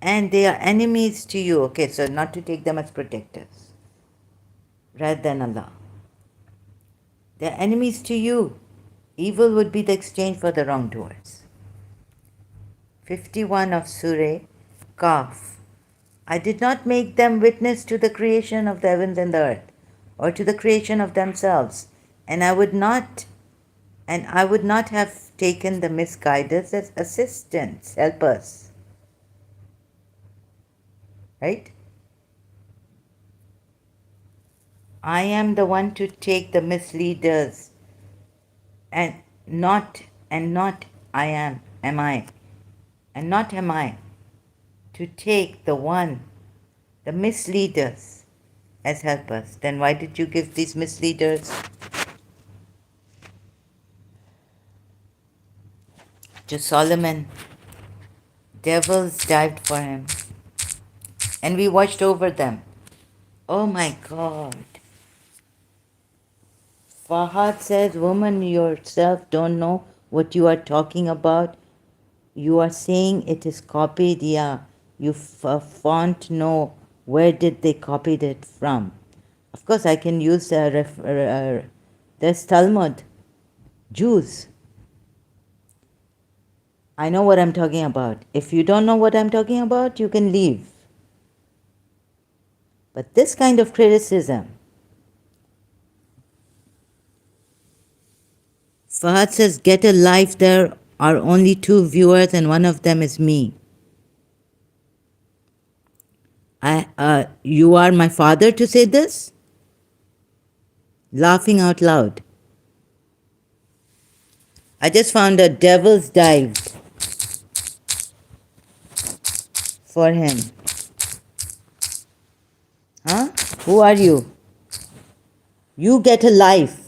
And they are enemies to you. Okay, so not to take them as protectors rather than Allah. They are enemies to you. Evil would be the exchange for the wrongdoers. 51 of Surah Kaf. I did not make them witness to the creation of the heavens and the earth, or to the creation of themselves, and I would not have taken the misguiders as assistants, helpers. Right? I am the one to take the misleaders, and not I am I, and not am I, to take the misleaders as helpers. Then why did you give these misleaders to Solomon? Devils dived for him, and we watched over them. Oh my God. Fahad says, woman, yourself don't know what you are talking about. You are saying it is copied. Yeah, you font know where did they copied it from. Of course, I can use there's Talmud, Jews. I know what I'm talking about. If you don't know what I'm talking about, you can leave. But this kind of criticism, Fahad says, get a life, there are only 2 viewers and one of them is me. You are my father to say this? Laughing out loud. I just found a devil's dive for him. Huh? Who are you? You get a life.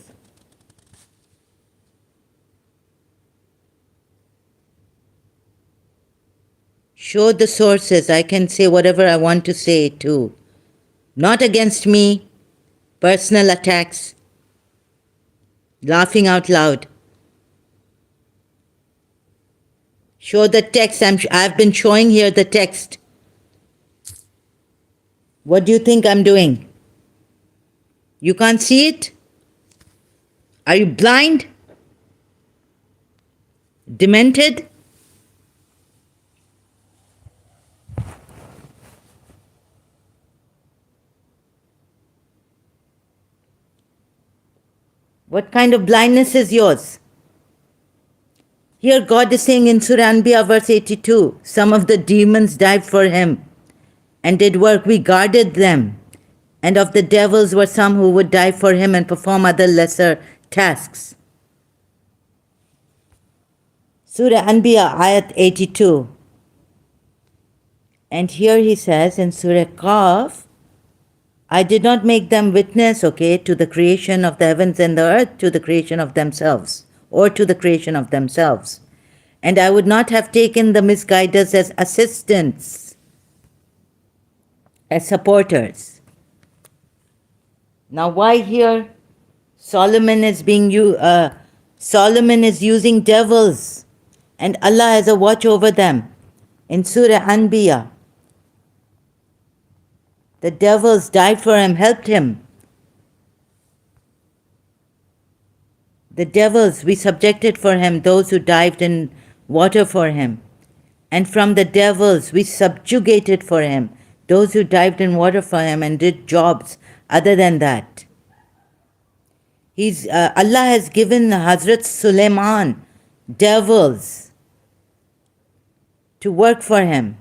Show the sources. I can say whatever I want to say too. Not against me. Personal attacks. Laughing out loud. Show the text. I've been showing here the text. What do you think I'm doing? You can't see it? Are you blind? Demented? What kind of blindness is yours? Here God is saying in Surah Anbiya verse 82, some of the demons died for him and did work. We guarded them. And of the devils were some who would die for him and perform other lesser tasks. Surah Anbiya ayat 82. And here he says in Surah Qaf, I did not make them witness, to the creation of the heavens and the earth, to the creation of themselves, or to the creation of themselves. And I would not have taken the misguiders as assistants, as supporters. Now, why here Solomon is using devils, and Allah has a watch over them. In Surah Anbiya, the devils died for him, helped him. The devils we subjected for him, those who dived in water for him. And from the devils we subjugated for him, those who dived in water for him and did jobs other than that. Allah has given Hazrat Suleiman devils to work for him.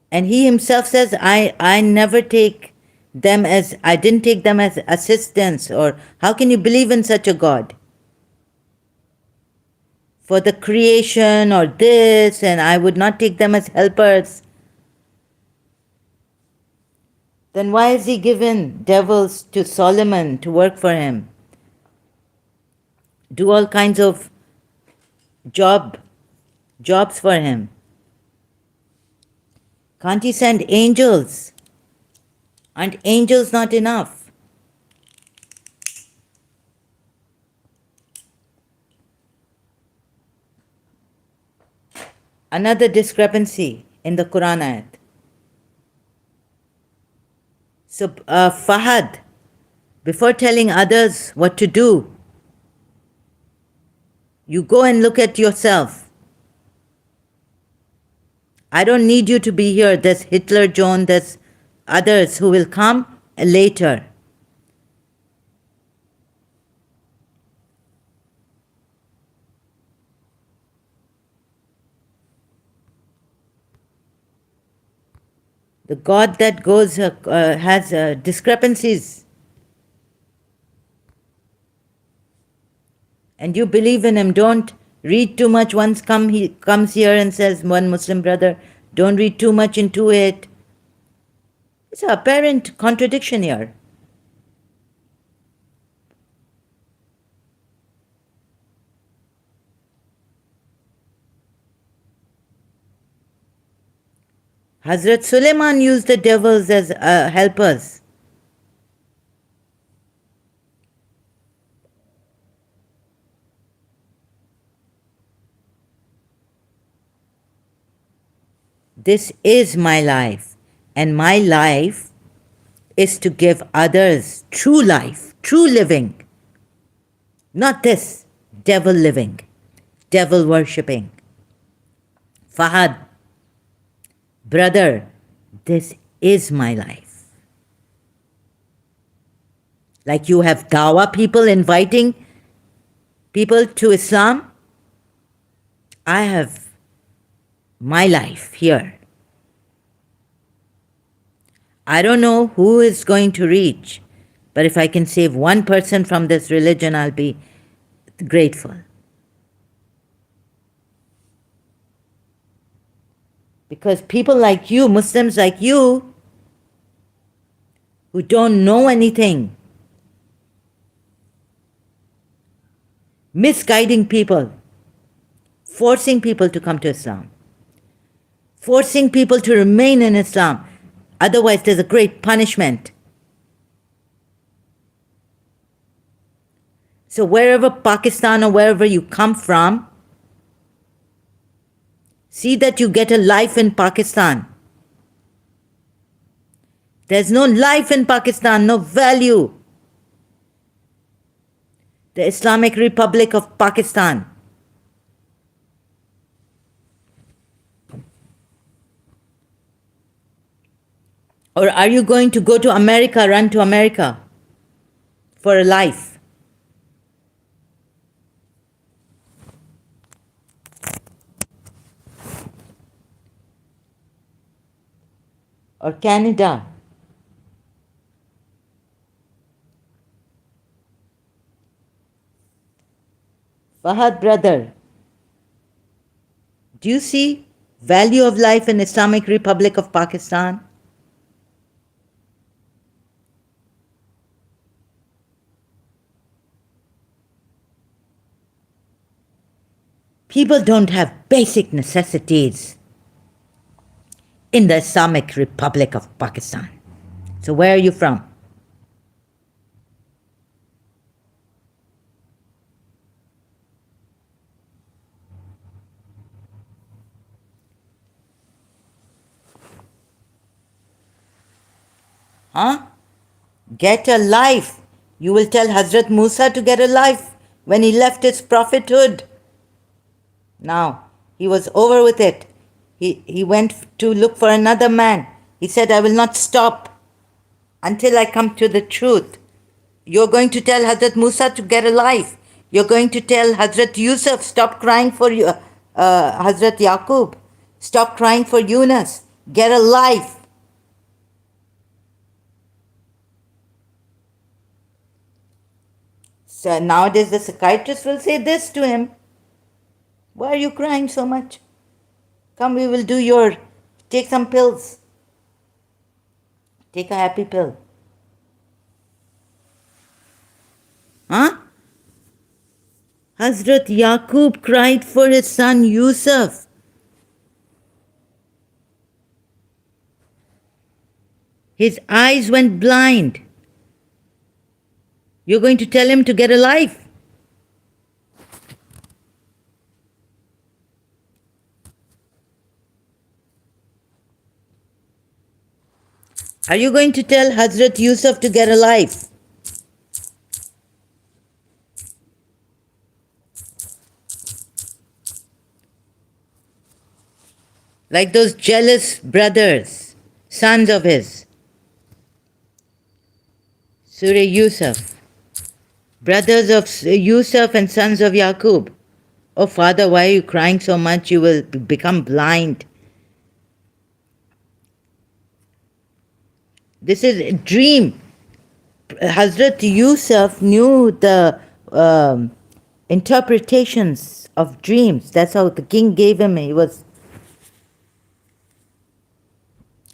And he himself says, I didn't take them as assistants. Or how can you believe in such a God? For the creation or this, and I would not take them as helpers. Then why has he given devils to Solomon to work for him? Do all kinds of jobs for him. Can't he send angels? Aren't angels not enough? Another discrepancy in the Quran ayat. So Fahad, before telling others what to do, you go and look at yourself. I don't need you to be here. There's Hitler, John, there's others who will come later. The God that goes has discrepancies. And you believe in him. Don't read too much. He comes here and says, one Muslim brother, don't read too much into it. It's an apparent contradiction here. Hazrat Suleiman used the devils as helpers. This is my life, and my life is to give others true life, true living, not this devil living, devil worshipping. Fahad, brother, this is my life. Like you have dawah people inviting people to Islam, I have my life here. I don't know who is going to reach, but if I can save one person from this religion, I'll be grateful. Because people like you, Muslims like you, who don't know anything, misguiding people, forcing people to come to Islam, forcing people to remain in Islam. Otherwise, there's a great punishment. So wherever Pakistan or wherever you come from, see that you get a life in Pakistan. There's no life in Pakistan, no value. The Islamic Republic of Pakistan. Or are you going to go to America, run to America for a life? Or Canada? Fahad, brother, do you see value of life in Islamic Republic of Pakistan? People don't have basic necessities in the Islamic Republic of Pakistan. So where are you from? Huh? Get a life. You will tell Hazrat Musa to get a life when he left his prophethood. Now, he was over with it. He went to look for another man. He said, I will not stop until I come to the truth. You're going to tell Hazrat Musa to get a life. You're going to tell Hazrat Yusuf, stop crying for you, Hazrat Yaqub. Stop crying for Yunus. Get a life. So nowadays the psychiatrist will say this to him. Why are you crying so much? Come, we will do take some pills. Take a happy pill. Huh? Hazrat Yaqub cried for his son Yusuf. His eyes went blind. You're going to tell him to get a life? Are you going to tell Hazrat Yusuf to get a life? Like those jealous brothers, sons of his. Surah Yusuf. Brothers of Yusuf and sons of Yaqub. Oh, father, why are you crying so much? You will become blind. This is a dream. Hazrat Yusuf knew the interpretations of dreams. That's how the king gave him.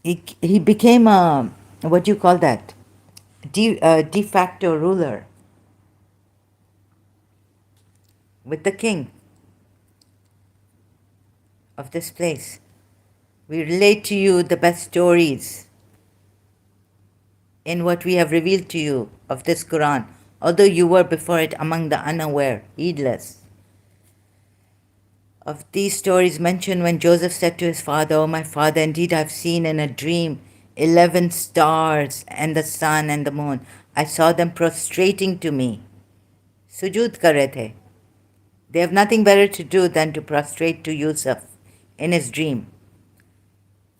He became a, what do you call that? De facto ruler with the king of this place. We relate to you the best stories in what we have revealed to you of this Quran, although you were before it among the unaware, heedless. of these stories mention when Joseph said to his father, "Oh, my father, indeed I've seen in a dream 11 stars and the sun and the moon. I saw them prostrating to me." Sujud kar rahe the. They have nothing better to do than to prostrate to Yusuf in his dream.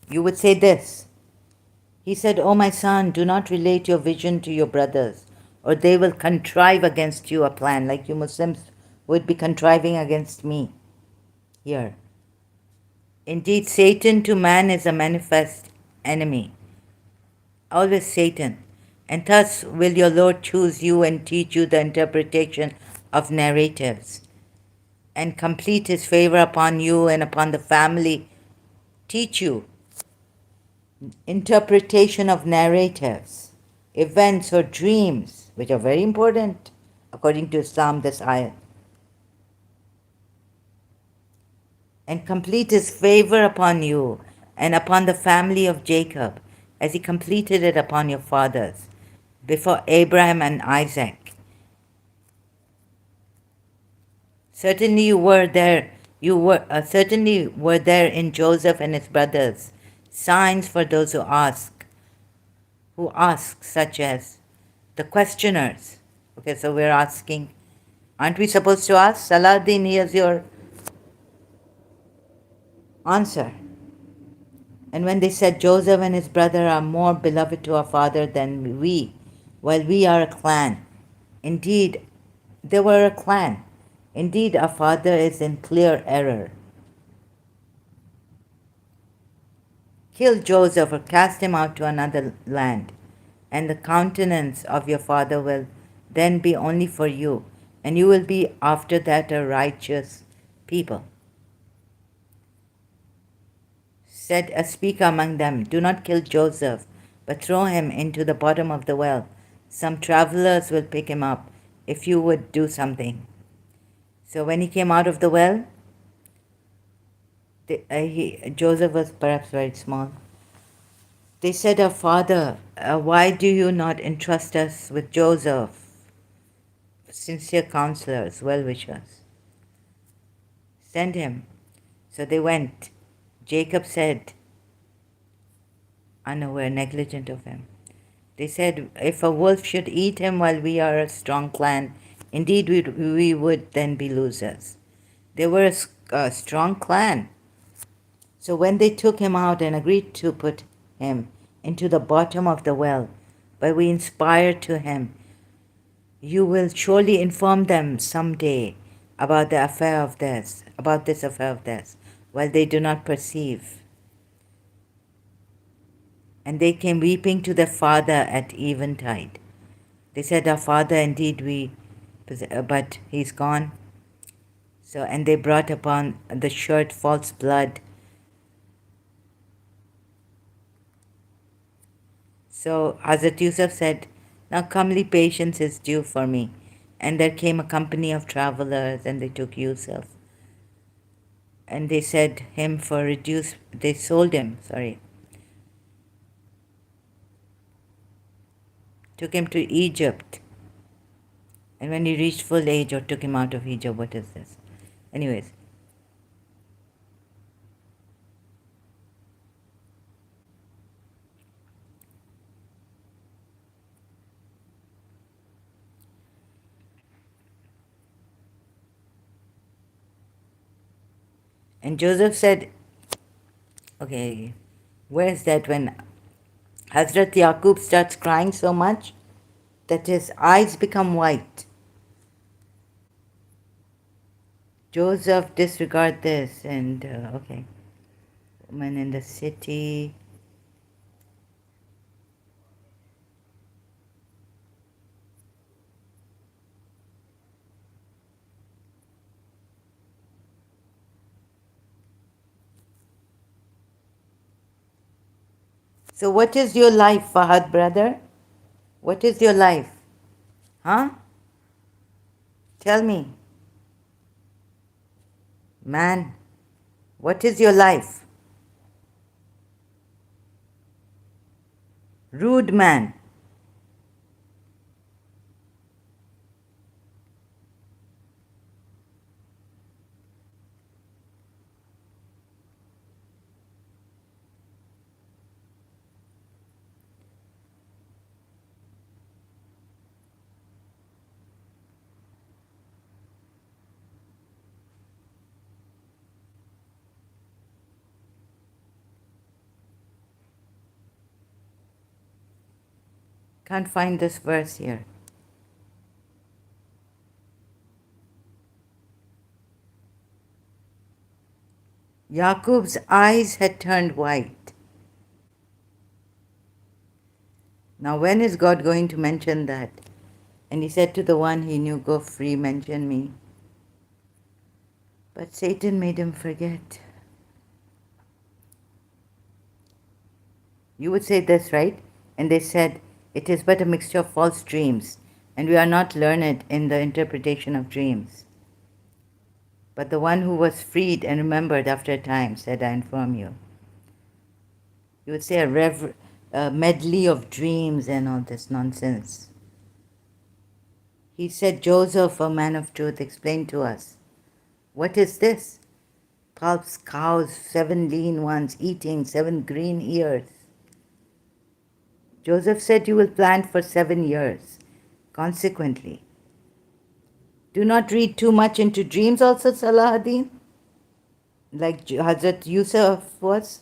You would say this. He said, "O my son, do not relate your vision to your brothers, or they will contrive against you a plan, like you Muslims would be contriving against me here. Indeed, Satan to man is a manifest enemy, always Satan. And thus will your Lord choose you and teach you the interpretation of narratives, and complete his favor upon you and upon the family. Teach you interpretation of narratives, events or dreams, which are very important according to Islam, this ayat, and complete his favor upon you and upon the family of Jacob, as he completed it upon your fathers, before Abraham and Isaac. Certainly certainly were there in Joseph and his brothers signs for those who ask, such as the questioners. Okay, so we're asking, aren't we supposed to ask? Salahuddin, here's your answer. And when they said, "Joseph and his brother are more beloved to our father than we, while we are a clan." Indeed, they were a clan. Indeed, our father is in clear error. Kill Joseph or cast him out to another land, and the countenance of your father will then be only for you, and you will be after that a righteous people. Said a speaker among them, "Do not kill Joseph, but throw him into the bottom of the well. Some travelers will pick him up if you would do something." So when he came out of the well, Joseph was perhaps very small. They said, "Our father, why do you not entrust us with Joseph?" Sincere counselors, well-wishers. Send him. So they went. Jacob said, unaware, negligent of him. They said, "If a wolf should eat him while we are a strong clan, indeed we would then be losers." They were a strong clan. So when they took him out and agreed to put him into the bottom of the well, but we inspired to him, "You will surely inform them some day about this affair of theirs, while they do not perceive." And they came weeping to their father at eventide. They said, "Our father, indeed but he's gone." So, and they brought upon the shirt false blood. So Hazrat Yusuf said, "Now comely patience is due for me." And there came a company of travelers, and they took Yusuf. And they they sold him, took him to Egypt. And when he reached full age, or took him out of Egypt, what is this? Anyways. And Joseph said, okay, where is that when Hazrat Yaqub starts crying so much that his eyes become white? Joseph, disregard this, and okay. Woman in the city. So what is your life, Fahad brother? What is your life? Huh? Tell me. Man, what is your life? Rude man. Can't find this verse here. Jacob's eyes had turned white. Now, when is God going to mention that? And he said to the one he knew, "Go free, mention me." But Satan made him forget. You would say this, right? And they said, "It is but a mixture of false dreams, and we are not learned in the interpretation of dreams." But the one who was freed and remembered after a time said, "I inform you." You would say a medley of dreams and all this nonsense. He said, "Joseph, a man of truth, explain to us, what is this? Pulps, cows, 7 lean ones eating 7 green ears." Joseph said, "You will plant for 7 years. Consequently, do not read too much into dreams also, Salahuddin, like Hazrat Yusuf was.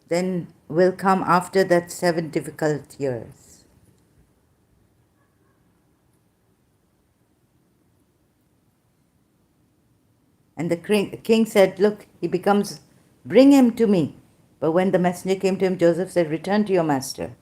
Then will come after that 7 difficult years." And the king said, "Look, he becomes, bring him to me." But when the messenger came to him, Joseph said, "Return to your master."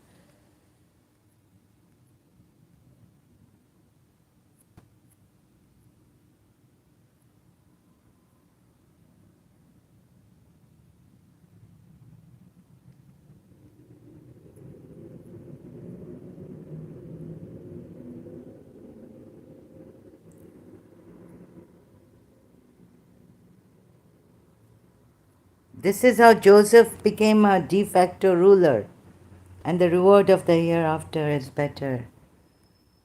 This is how Joseph became a de facto ruler. And the reward of the hereafter is better,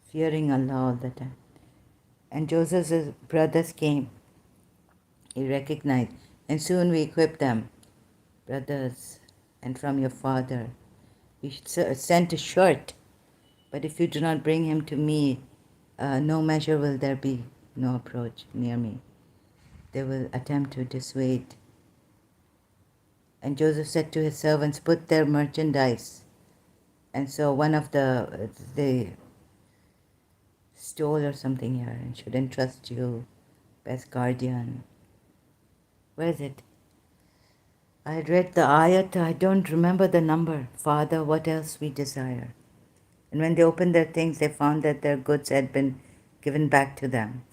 fearing Allah all the time. And Joseph's brothers came. He recognized. And soon we equipped them. "Brothers, and from your father, we sent a shirt. But if you do not bring him to me, no measure will there be, no approach near me. They will attempt to dissuade." And Joseph said to his servants, "Put their merchandise." And so one of they stole or something here and should entrust you as guardian. Where is it? I had read the ayat, I don't remember the number. "Father, what else we desire." And when they opened their things, they found that their goods had been given back to them.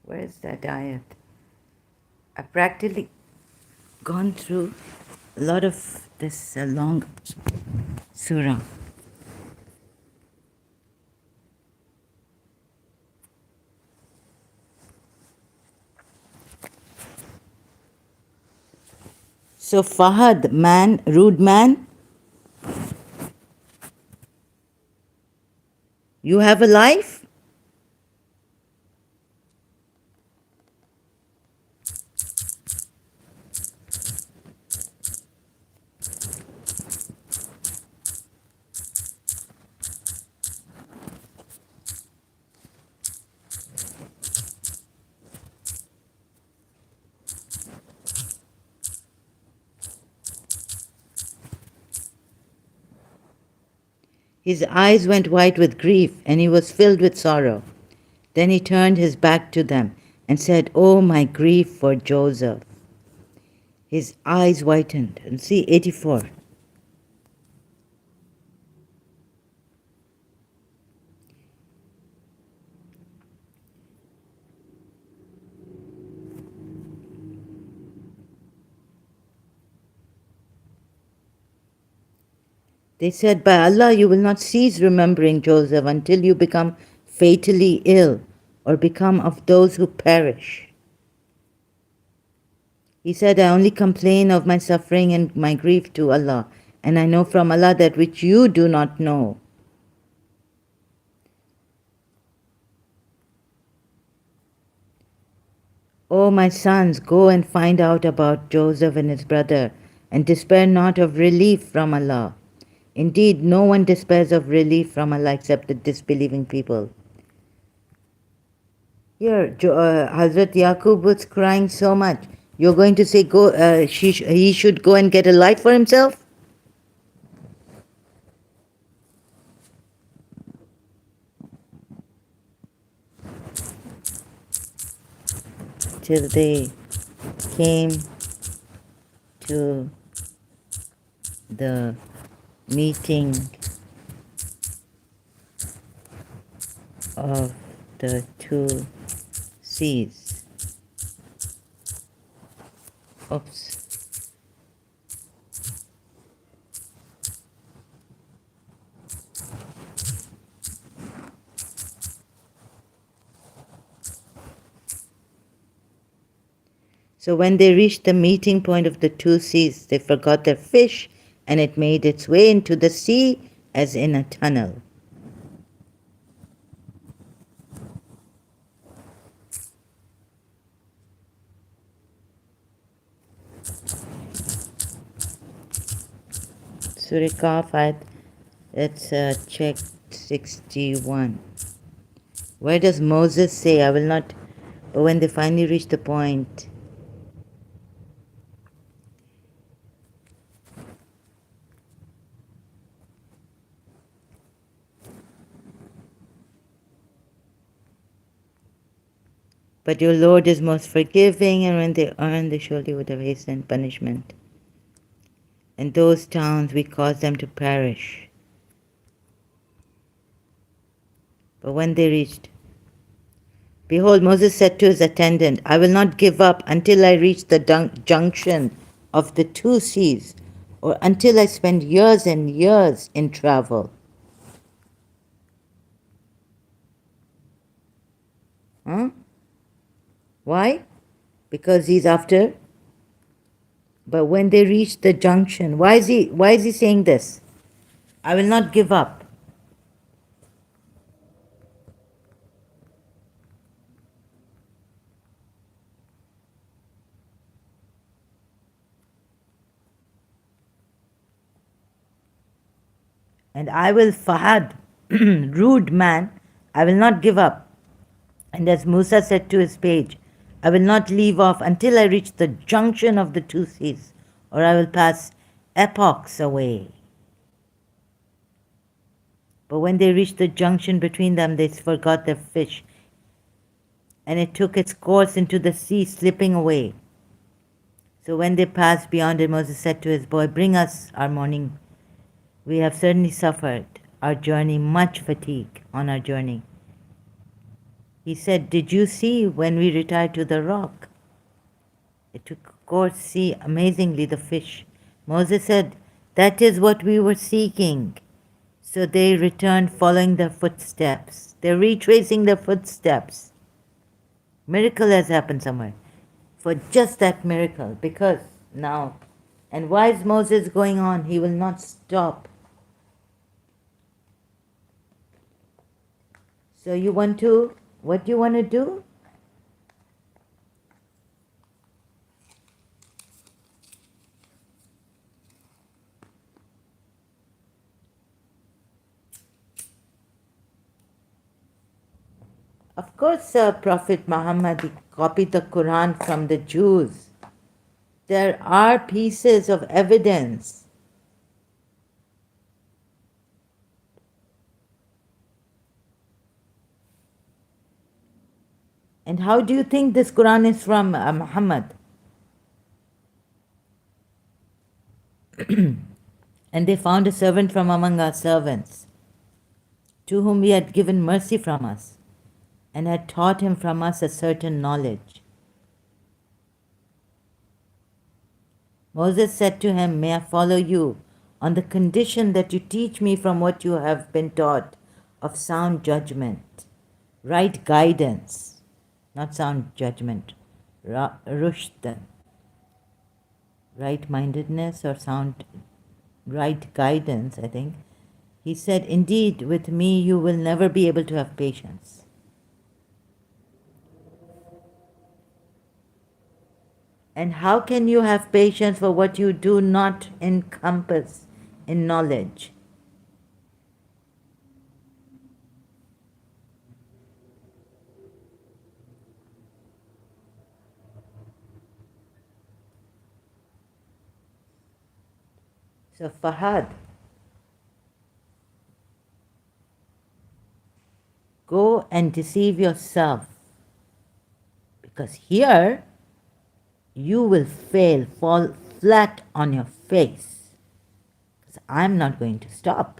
Where is that ayat? I've practically gone through a lot of this long surah. So Fahad, man, rude man, you have a life? His eyes went white with grief, and he was filled with sorrow. Then he turned his back to them and said, "Oh, my grief for Joseph." His eyes whitened. And see, 84. They said, "By Allah, you will not cease remembering Joseph until you become fatally ill or become of those who perish." He said, "I only complain of my suffering and my grief to Allah, and I know from Allah that which you do not know. O my sons, go and find out about Joseph and his brother, and despair not of relief from Allah. Indeed, no one despairs of relief from Allah except the disbelieving people. Here, Hazrat Yaqub was crying so much. You're going to say, he should go and get a life for himself? Till they came to the meeting of the two seas. Oops. So when they reached the meeting point of the two seas, they forgot their fish, and it made its way into the sea as in a tunnel. Surah Kaf, let's check 61. Where does Moses say, I will not, but when they finally reach the point, but your Lord is most forgiving, and when they earn, they surely would have hastened punishment. And those towns we caused them to perish. But when they reached, behold, Moses said to his attendant, I will not give up until I reach the junction of the two seas, or until I spend years and years in travel. Huh? Why? Because he's after. But when they reach the junction, why is he saying this? I will not give up. And I will Fahad, rude man, I will not give up. And as Musa said to his page, I will not leave off until I reach the junction of the two seas, or I will pass epochs away. But when they reached the junction between them, they forgot their fish, and it took its course into the sea, slipping away. So when they passed beyond it, Moses said to his boy, bring us our morning. We have certainly suffered our journey, much fatigue on our journey. He said, did you see when we retired to the rock? It took course, see amazingly the fish. Moses said, that is what we were seeking. So they returned following their footsteps. They're retracing their footsteps. Miracle has happened somewhere. For just that miracle, because now, and why is Moses going on? He will not stop. So what do you want to do? Of course, Prophet Muhammad copied the Quran from the Jews. There are pieces of evidence. And how do you think this Quran is from Muhammad? And they found a servant from among our servants, to whom we had given mercy from us, and had taught him from us a certain knowledge. Moses said to him, may I follow you on the condition that you teach me from what you have been taught of sound judgment, right guidance, not sound judgment, rushd, right-mindedness or sound right guidance, I think, he said, "Indeed, with me you will never be able to have patience." And how can you have patience for what you do not encompass in knowledge? So, Fahad, go and deceive yourself, because here you will fail, fall flat on your face, because I'm not going to stop.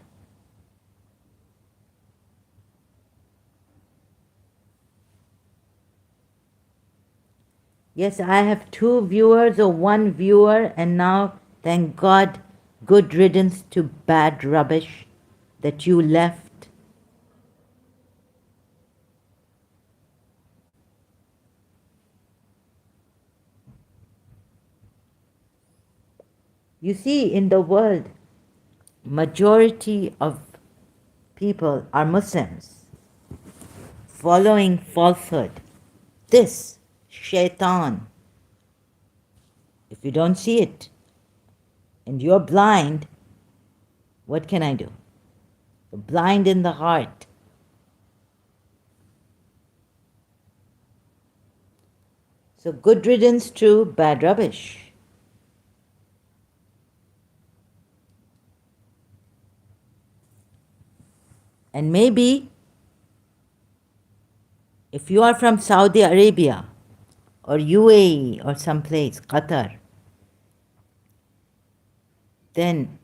Yes, I have 2 viewers or 1 viewer, and now, thank God, good riddance to bad rubbish that you left. You see, in the world, majority of people are Muslims following falsehood. This shaitan, if you don't see it and you're blind, what can I do? You're blind in the heart. So good riddance to bad rubbish. And maybe if you are from Saudi Arabia or UAE or someplace, Qatar, then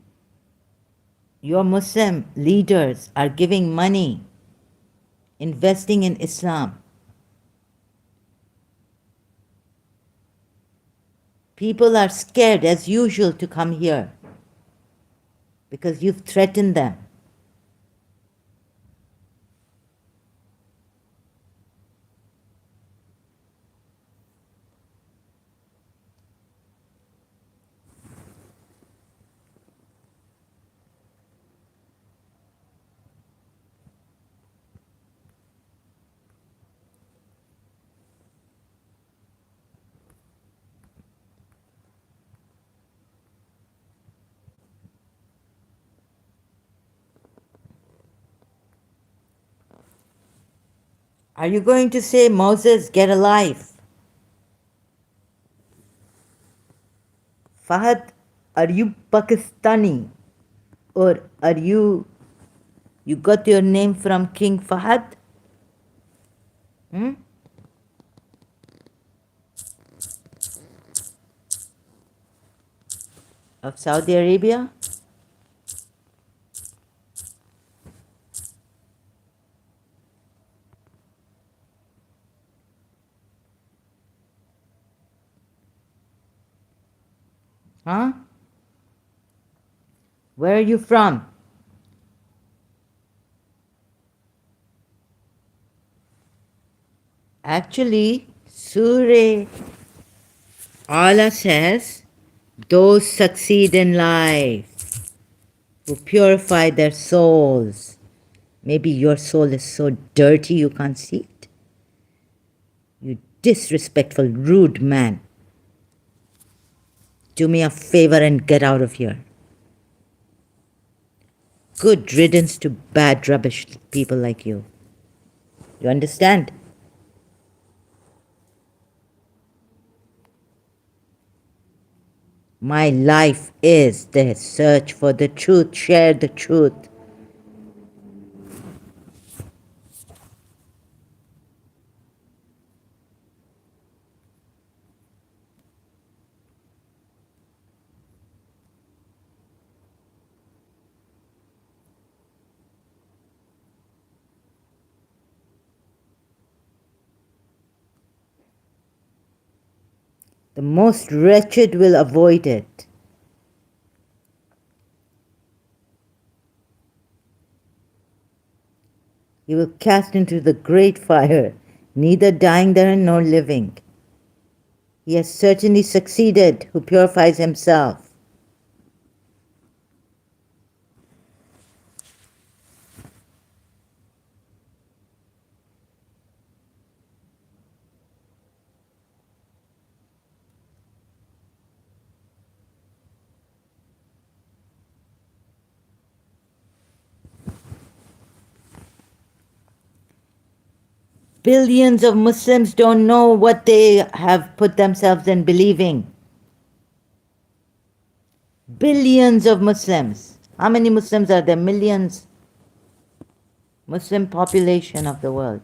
your Muslim leaders are giving money, investing in Islam. People are scared, as usual, to come here because you've threatened them. Are you going to say, Moses, get a life? Fahad, are you Pakistani? Or are you got your name from King Fahad? Hmm? Of Saudi Arabia? Huh? Where are you from? Actually, Surah Allah says, those succeed in life who purify their souls. Maybe your soul is so dirty you can't see it. You disrespectful, rude man. Do me a favor and get out of here. Good riddance to bad rubbish people like you. You understand? My life is the search for the truth. Share the truth. The most wretched will avoid it. He will cast into the great fire, neither dying therein nor living. He has certainly succeeded who purifies himself. Billions of Muslims don't know what they have put themselves in believing. Billions of Muslims. How many Muslims are there? Millions. Muslim population of the world.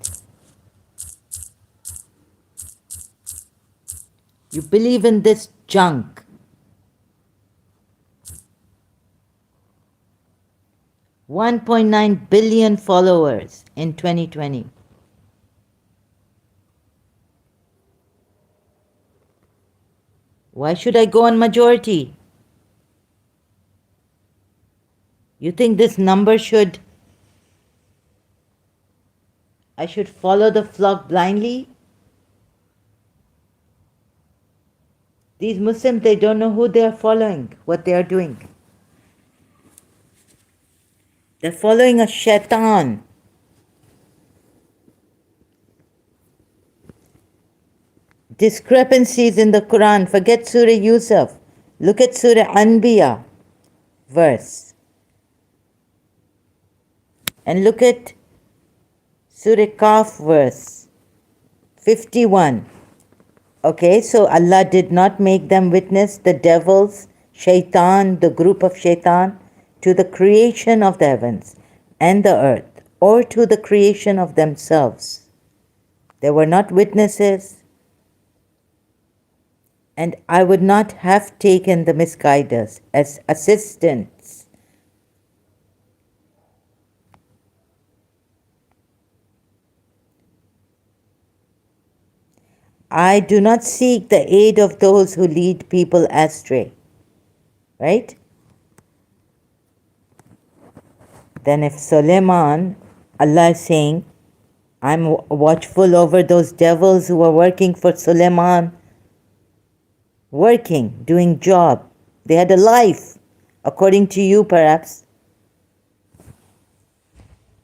You believe in this junk. 1.9 billion followers in 2020. Why should I go on majority? You think this number I should follow the flock blindly? These Muslims, they don't know who they are following, what they are doing. They're following a shaitan. Discrepancies in the Quran. Forget Surah Yusuf. Look at Surah Anbiya verse. And look at Surah Kaf verse 51. Okay, so Allah did not make them witness, the devils, shaitan, the group of shaitan, to the creation of the heavens and the earth, or to the creation of themselves. They were not witnesses, and I would not have taken the misguiders as assistants. I do not seek the aid of those who lead people astray. Right? Then if Suleiman, Allah is saying, I'm watchful over those devils who are working for Suleiman, working, doing job. They had a life, according to you perhaps.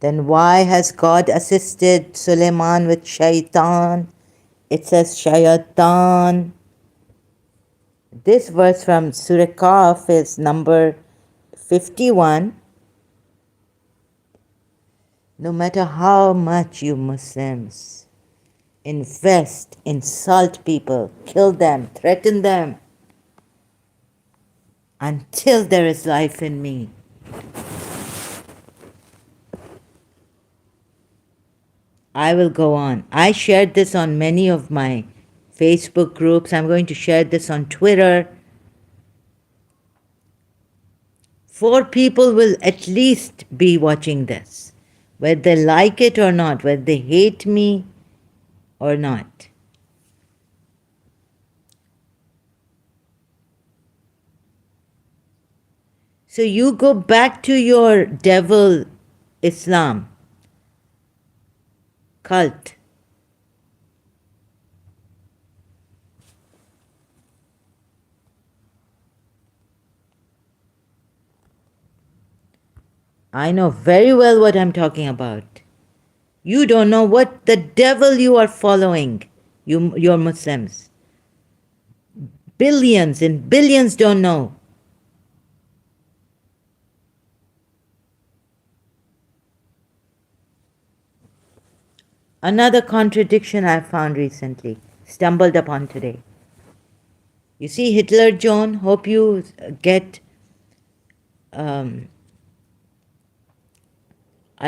Then why has God assisted Suleiman with shaitan? It says shaitan. This verse from Surah Kaf is number 51. No matter how much you Muslims invest, insult people, kill them, threaten them, until there is life in me, I will go on. I shared this on many of my Facebook groups. I'm going to share this on Twitter. 4 people will at least be watching this, whether they like it or not, whether they hate me or not. So you go back to your devil Islam cult. I know very well what I'm talking about. You don't know what the devil you are following, you're Muslims. Billions and billions don't know. Another contradiction I found recently, stumbled upon today. You see, Hitler, John, hope you get, I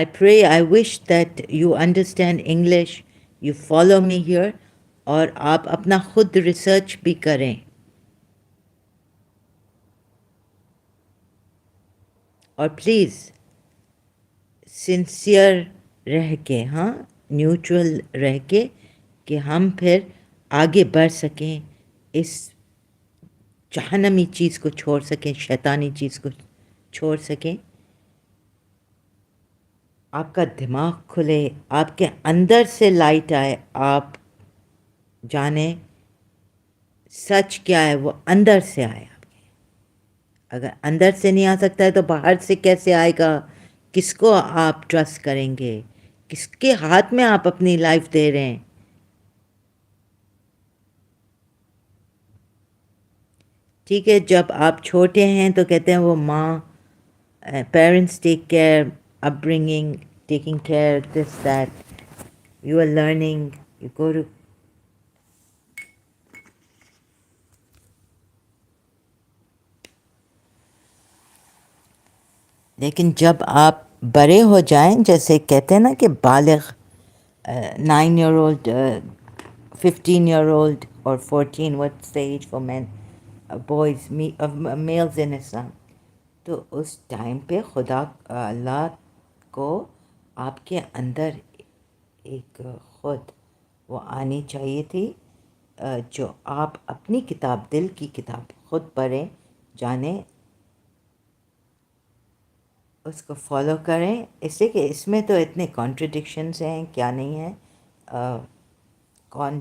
pray, I wish that you understand English, you follow me here, और आप अपना खुद research भी करें. और please sincere रह के, हाँ, न्यूट्रल रह के, कि हम फिर आगे बढ़ सकें, इस जहन्नमी चीज़ को छोड़ सकें, शैतानी चीज़ को छोड़ सकें. आपका दिमाग खुले, आपके अंदर से लाइट आए, आप जाने सच क्या है, वो अंदर से आए आपके. अगर अंदर से नहीं आ सकता है तो बाहर से कैसे आएगा? किसको आप ट्रस्ट करेंगे? किसके हाथ में आप अपनी लाइफ दे रहे हैं? ठीक है, जब आप छोटे हैं तो कहते हैं वो माँ, parents take care, upbringing, taking care, this that. you are learning, you go to لیکن جب آپ بڑے ہو جائیں، جیسے کہتے ہیں نا کہ بالغ 9 year old 15 year old or 14, what's the age for men boys males in Islam، تو اس ٹائم پہ خدا اللہ کو آپ کے اندر ایک خود وہ آنی چاہیے تھی، جو آپ اپنی کتاب، دل کی کتاب خود پڑھیں، جانیں، اس کو فالو کریں، اس لیے کہ اس میں تو اتنے کانٹرڈکشنز ہیں، کیا نہیں ہیں، کون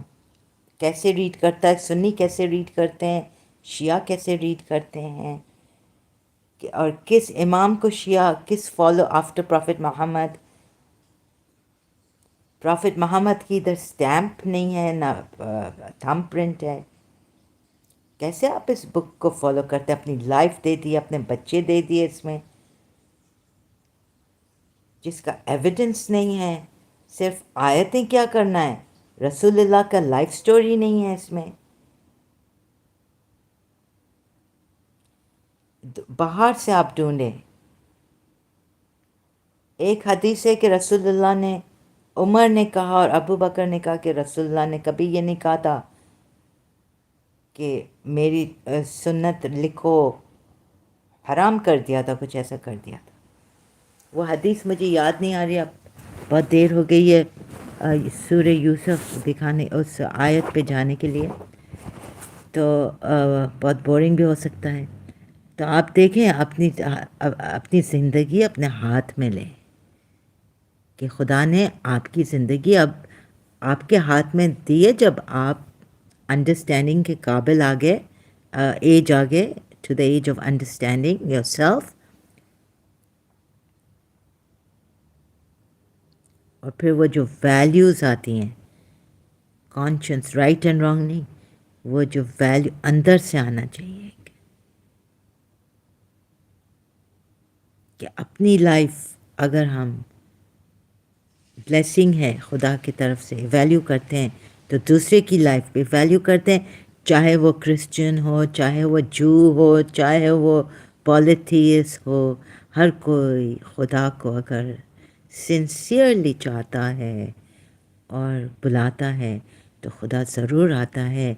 کیسے ریڈ کرتا ہے، سنی کیسے ریڈ کرتے ہیں، شیعہ کیسے ریڈ کرتے ہیں، اور کس امام کو شیعہ کس فالو آفٹر پرافٹ محمد کی ادھر سٹیمپ نہیں ہے، نہ تھم پرنٹ ہے، کیسے آپ اس بک کو فالو کرتے ہیں؟ اپنی لائف دے دی، اپنے بچے دے دیے اس میں، جس کا ایویڈنس نہیں ہے، صرف آیتیں کیا کرنا ہے، رسول اللہ کا لائف سٹوری نہیں ہے اس میں، باہر سے آپ ڈھونڈیں۔ ایک حدیث ہے کہ رسول اللہ نے، عمر نے کہا اور ابو بکر نے کہا کہ رسول اللہ نے کبھی یہ نہیں کہا تھا کہ میری سنت لکھو، حرام کر دیا تھا، کچھ ایسا کر دیا تھا۔ وہ حدیث مجھے یاد نہیں آ رہی، اب بہت دیر ہو گئی ہے سورہ یوسف دکھانے، اس آیت پہ جانے کے لیے، تو بہت بورنگ بھی ہو سکتا ہے، تو آپ دیکھیں اپنی زندگی اپنے ہاتھ میں لیں، کہ خدا نے آپ کی زندگی اب آپ کے ہاتھ میں دی ہے، جب آپ انڈرسٹینڈنگ کے قابل آگے ایج آگے to the age of understanding yourself, اور پھر وہ جو ویلیوز آتی ہیں، کانشنس، رائٹ اینڈ رانگ نہیں، وہ جو ویلیو اندر سے آنا چاہیے، کہ اپنی لائف اگر ہم بلیسنگ ہے خدا کی طرف سے ویلیو کرتے ہیں، تو دوسرے کی لائف پہ ویلیو کرتے ہیں، چاہے وہ کرسچن ہو، چاہے وہ جو ہو، چاہے وہ پالیتھیس ہو، ہر کوئی خدا کو اگر سنسیئرلی چاہتا ہے اور بلاتا ہے تو خدا ضرور آتا ہے،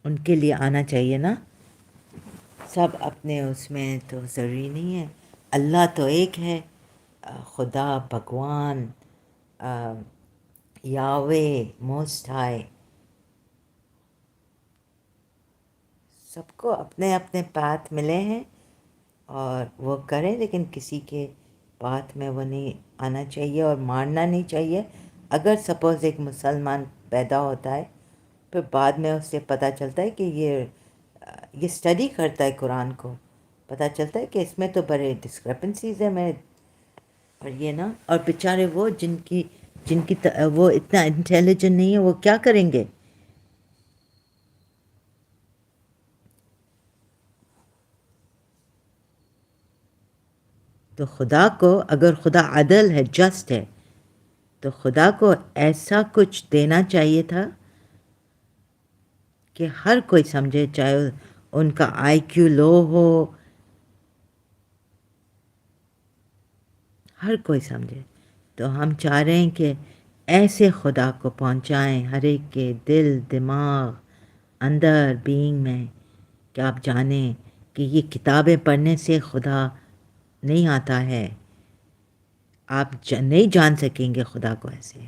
ان کے لیے آنا چاہیے نا، سب اپنے اس میں تو ضروری نہیں ہے، اللہ تو ایک ہے، خدا بھگوان یاوے موسٹ ہائی، سب کو اپنے اپنے پاتھ ملے ہیں اور وہ کریں، لیکن کسی کے پاتھ میں وہ نہیں آنا چاہیے اور مارنا نہیں چاہیے۔ اگر سپوز ایک مسلمان پیدا ہوتا ہے، پھر بعد میں اس سے پتہ چلتا ہے کہ یہ اسٹڈی کرتا ہے قرآن کو، پتہ چلتا ہے کہ اس میں تو بڑے ڈسکرپنسیز ہیں، میں اور یہ نا، اور بیچارے وہ جن کی وہ اتنا انٹیلیجنٹ نہیں ہے، وہ کیا کریں گے؟ تو خدا کو، اگر خدا عدل ہے، جسٹ ہے، تو خدا کو ایسا کچھ دینا چاہیے تھا کہ ہر کوئی سمجھے، چاہے ان کا آئی کیو لو ہو، ہر کوئی سمجھے۔ تو ہم چاہ رہے ہیں کہ ایسے خدا کو پہنچائیں ہر ایک کے دل، دماغ، اندر، بینگ میں، کہ آپ جانیں کہ یہ کتابیں پڑھنے سے خدا نہیں آتا ہے، آپ نہیں جان سکیں گے خدا کو ایسے،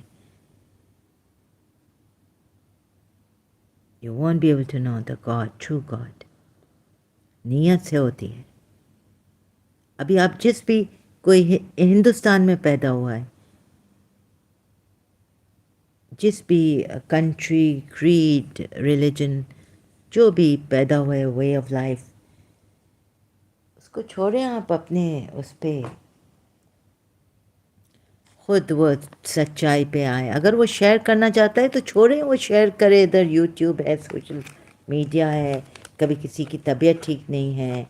you won't be able to know the God, true God، نیت سے ہوتی ہے۔ ابھی آپ جس بھی کوئی ہندوستان میں پیدا ہوا ہے، جس بھی کنٹری، کریڈ، ریلیجن، جو بھی پیدا ہوئے، وے آف لائف، اس کو چھوڑیں، آپ اپنے اس پہ خود وہ سچائی پہ آئیں۔ اگر وہ شیئر کرنا چاہتا ہے تو چھوڑیں، وہ شیئر کرے، ادھر یوٹیوب ہے، سوشل میڈیا ہے، کبھی کسی کی طبیعت ٹھیک نہیں ہے،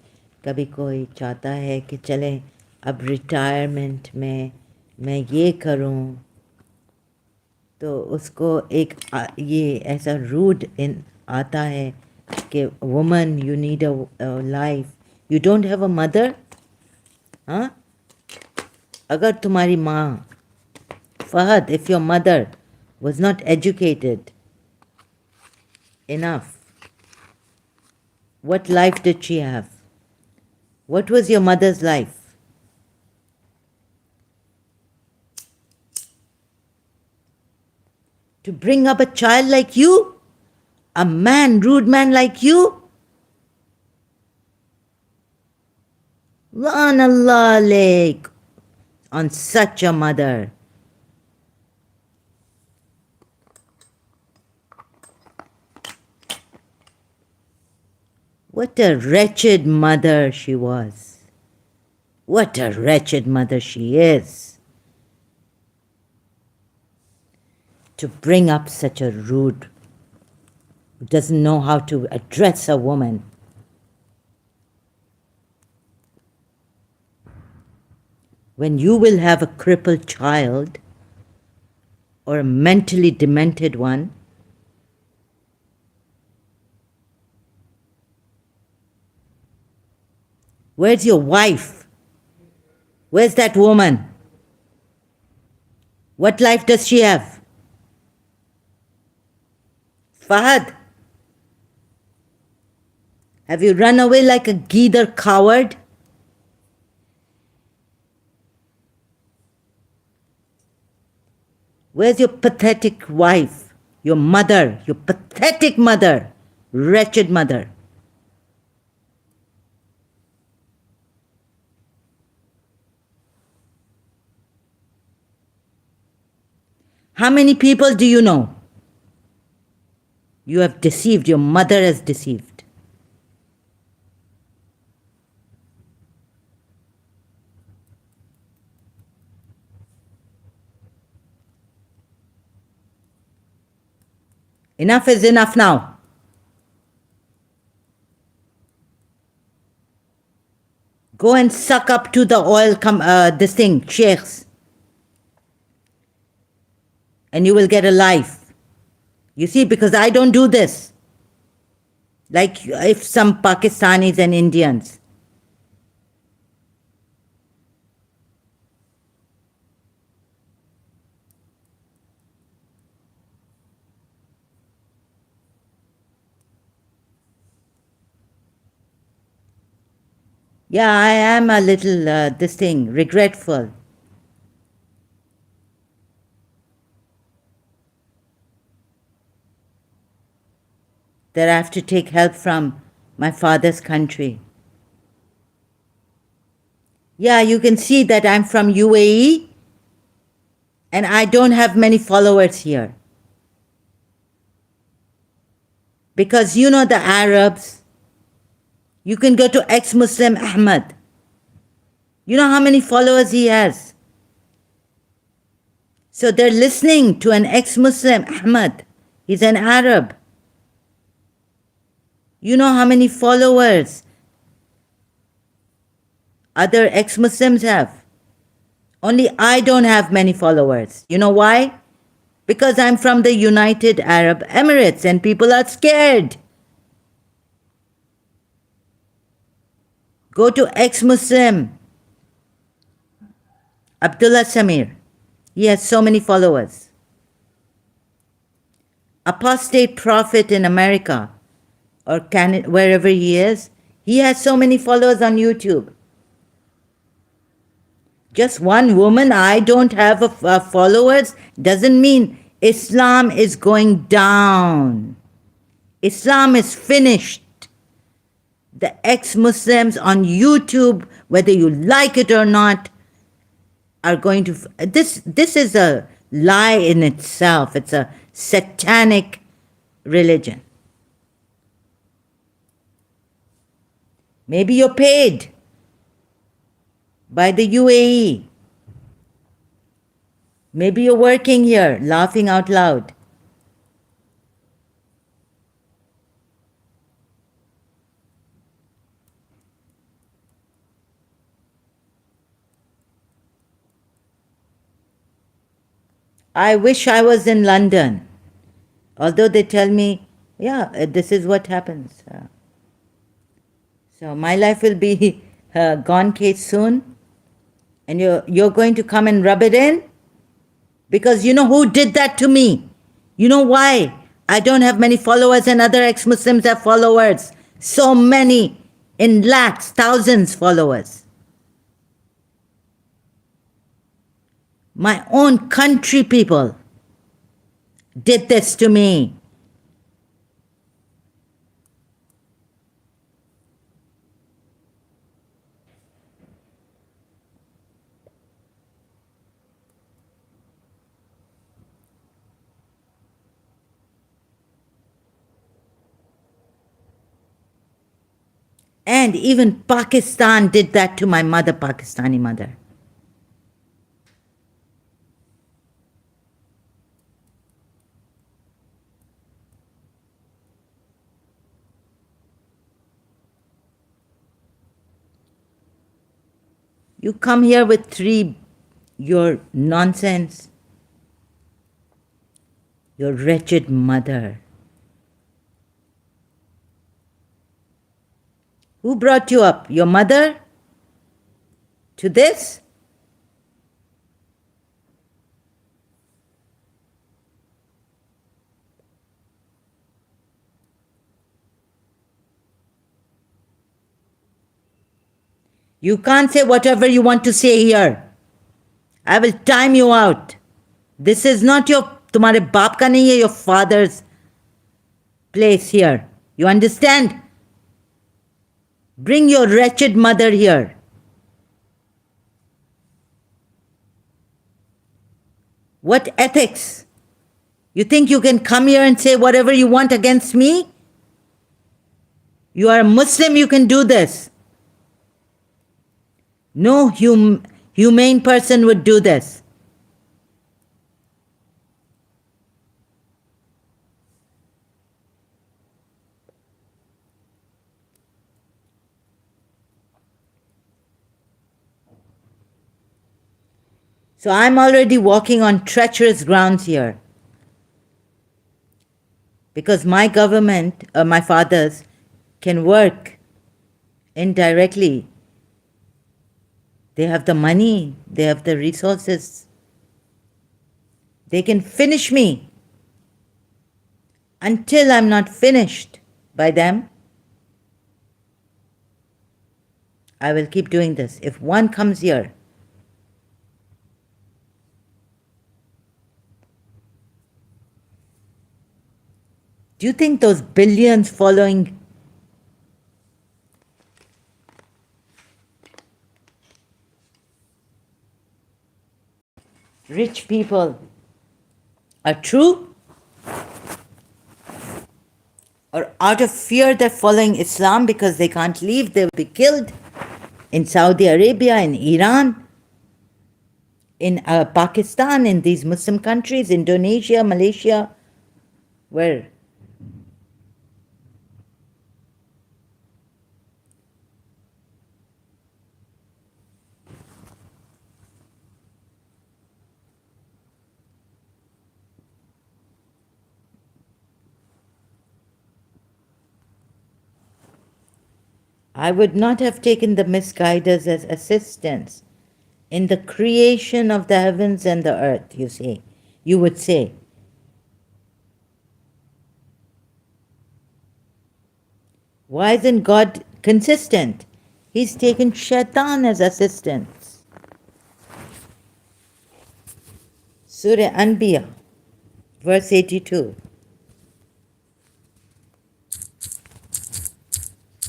کبھی کوئی چاہتا ہے کہ چلیں अब रिटायरमेंट में मैं ये करूं, तो उसको एक ये ऐसा रूड इन आता है कि woman you need a life, you don't have a mother. हाँ, अगर तुम्हारी माँ, Fahad, if your mother was not educated enough, what life did she have? What was your mother's life? To bring up a child like you? A man, rude man like you? Lan Allah alaik on such a mother. What a wretched mother she was. What a wretched mother she is. To bring up such a rude, who doesn't know how to address a woman. When you will have a crippled child or a mentally demented one, where's your wife? Where's that woman? What life does she have? Fahad, have you run away like a geether coward? Where's your pathetic wife? Your mother, your pathetic mother, wretched mother. How many people do you know? You have deceived, your mother has deceived. Enough is enough now. Go and suck up to the oil, this thing, sheikhs, and you will get a life. You see, because I don't do this. Like if some Pakistanis and Indians. Yeah, I am a little, regretful. That I have to take help from my father's country. Yeah, you can see that I'm from UAE and I don't have many followers here. Because you know the Arabs, you can go to ex-Muslim Ahmad. You know how many followers he has? So they're listening to an ex-Muslim Ahmad. He's an Arab. You know how many followers other ex-Muslims have? Only I don't have many followers. You know why? Because I'm from the United Arab Emirates and people are scared. Go to ex-Muslim Abdullah Samir. He has so many followers. Apostate prophet in America or Canada, wherever he is, he has so many followers on YouTube. Just one woman, I don't have followers, doesn't mean Islam is going down. Islam is finished. The ex-Muslims on YouTube, whether you like it or not, are going to... This is a lie in itself. It's a satanic religion. Maybe you're paid by the UAE. Maybe you're working here, laughing out loud. I wish I was in London. Although they tell me, yeah, this is what happens. So my life will be gone, Kate, soon. And you're going to come and rub it in? Because you know who did that to me? You know why? I don't have many followers and other ex-Muslims have followers. So many, in lakhs, thousands followers. My own country people did this to me. And even Pakistan did that to my mother, Pakistani mother. You come here with your nonsense, your wretched mother. Who brought you up? Your mother? To this? You can't say whatever you want to say here. I will time you out. This is not तुम्हारे बाप का नहीं है, your father's place here. You understand? Bring your wretched mother here. What ethics? You think you can come here and say whatever you want against me? You are a Muslim, you can do this. No humane person would do this. So I'm already walking on treacherous grounds here. Because my government, my fathers, can work indirectly. They have the money, they have the resources. They can finish me. Until I'm not finished by them, I will keep doing this. If one comes here, do you think those billions following rich people are true? Or out of fear they're following Islam because they can't leave, they will be killed in Saudi Arabia, in Iran, in Pakistan, in these Muslim countries, Indonesia, Malaysia, where I would not have taken the misguiders as assistants in the creation of the heavens and the earth, you would say. Why isn't God consistent? He's taken shaitan as assistants. Surah Anbiya, verse 82.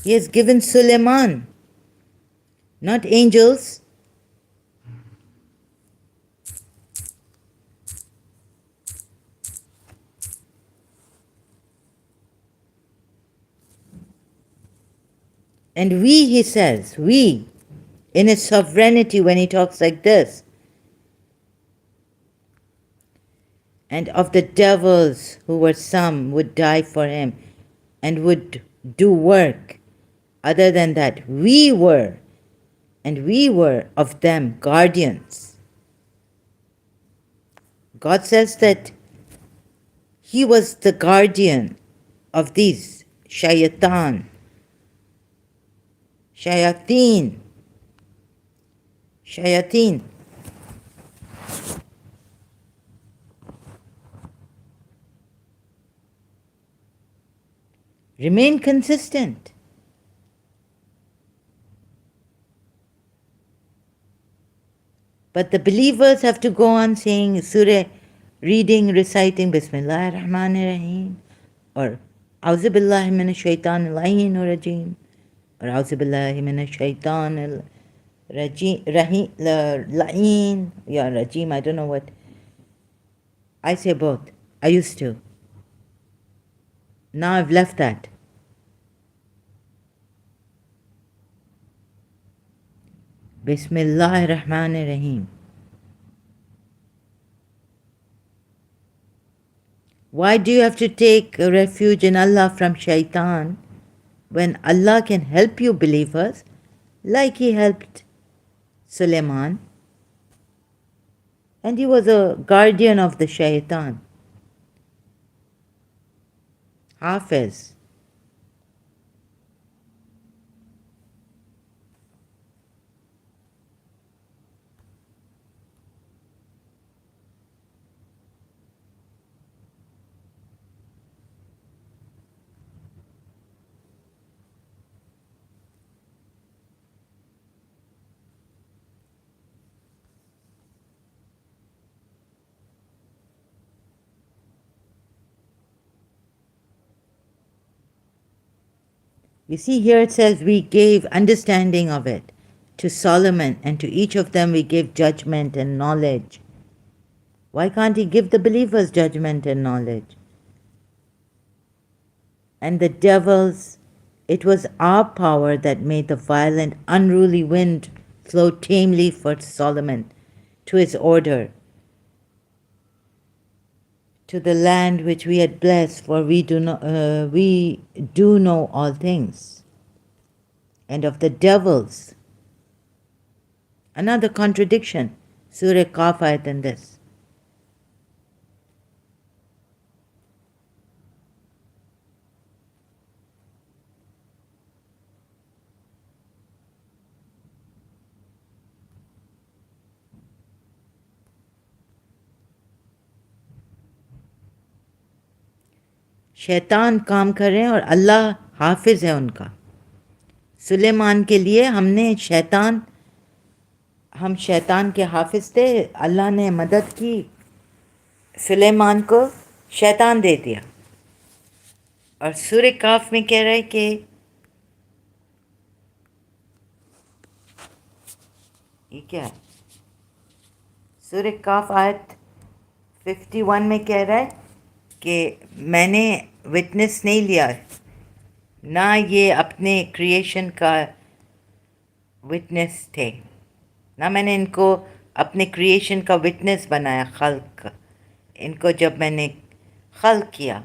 He has given Suleiman, not angels. And we, he says, we, in his sovereignty when he talks like this, and of the devils who were some would die for him and would do work. Other than that, we were of them guardians. God says that he was the guardian of these shayateen, shayateen. Remain consistent. But the believers have to go on saying surah, reading, reciting Bismillah ar-Rahman ar-Rahim, or Auzu billahi minash shaitan rajim, or Auzu billahi minash shaitan la'in, yeah, rajim, I don't know what. I say both. I used to. Now I've left that. Bismillah ar-Rahman ar-Rahim. Why do you have to take refuge in Allah from shaitan when Allah can help you, believers, like He helped Suleiman? And he was a guardian of the shaitan. Hafiz. You see, here it says we gave understanding of it to Solomon, and to each of them we gave judgment and knowledge. Why can't He give the believers judgment and knowledge? And the devils, it was our power that made the violent, unruly wind flow tamely for Solomon to his order, to the land which we had blessed, for we do know all things. And of the devils, another contradiction, Surah Qaf ayat in this. शैतान काम कर रहे हैं और अल्लाह हाफिज है उनका. सुलेमान के लिए हम शैतान के हाफिज थे. अल्लाह ने मदद की, सुलेमान को शैतान दे दिया. और सूरह काफ में कह रहे कि ये क्या है, सूरह काफ आयत 51 में कह रहा है कि मैंने विटनेस नहीं लिया, ना ये अपने क्रिएशन का विटनेस थे, ना मैंने इनको अपने क्रिएशन का विटनेस बनाया. खल्क, इनको जब मैंने खल्क किया,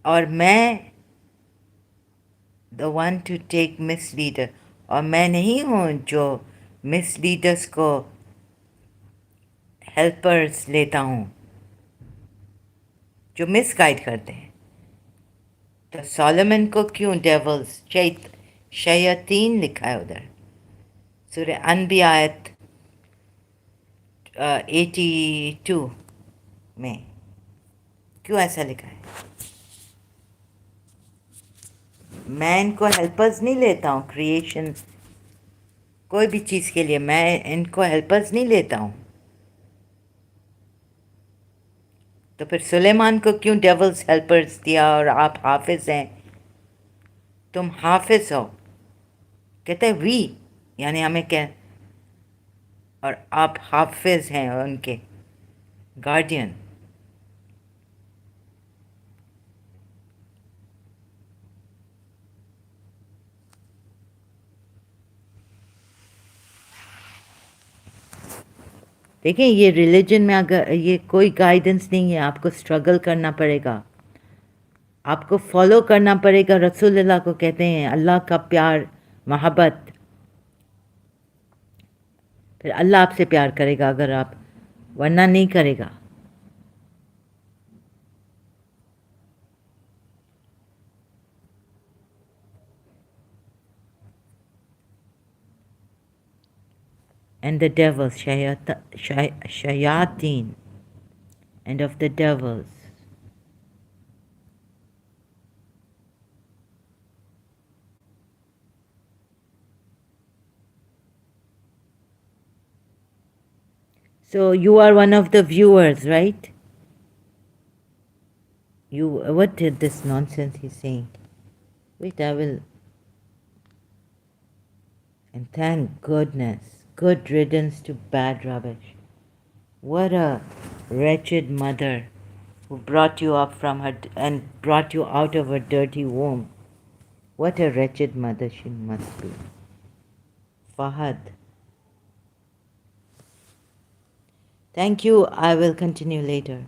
और मैं द वन टू टेक मिसलीडर, और मैं नहीं हूँ जो मिसलीडर्स को हेल्पर्स लेता हूँ, जो मिसगाइड करते हैं. तो सोलोमन को क्यों डेवल्स, शयातीन लिखा है उधर सूरह अनबिया आयत 82 में? क्यों ऐसा लिखा है? मैं इनको हेल्पर्स नहीं लेता हूँ. क्रिएशन कोई भी चीज़ के लिए मैं इनको हेल्पर्स नहीं लेता हूँ. तो फिर सुलेमान को क्यों डेवल्स हेल्पर्स दिया? और आप हाफिज हैं, तुम हाफिज हो. कहते हैं वी, यानी हमें क्या, और आप हाफिज हैं उनके गार्डियन. देखिए, ये रिलीजन में अगर ये कोई गाइडेंस नहीं है, आपको स्ट्रगल करना पड़ेगा, आपको फॉलो करना पड़ेगा. रसूलुल्लाह को कहते हैं अल्लाह का प्यार, मोहब्बत. फिर अल्लाह आपसे प्यार करेगा अगर आप वरना नहीं करेगा. And the devils, shayateen, and of the devils. So you are one of the viewers, right? What did this nonsense he's saying? Wait, I will. And thank goodness, good riddance to bad rubbish. What a wretched mother who brought you up from her and brought you out of her dirty womb. What a wretched mother she must be. Fahad. Thank you. I will continue later.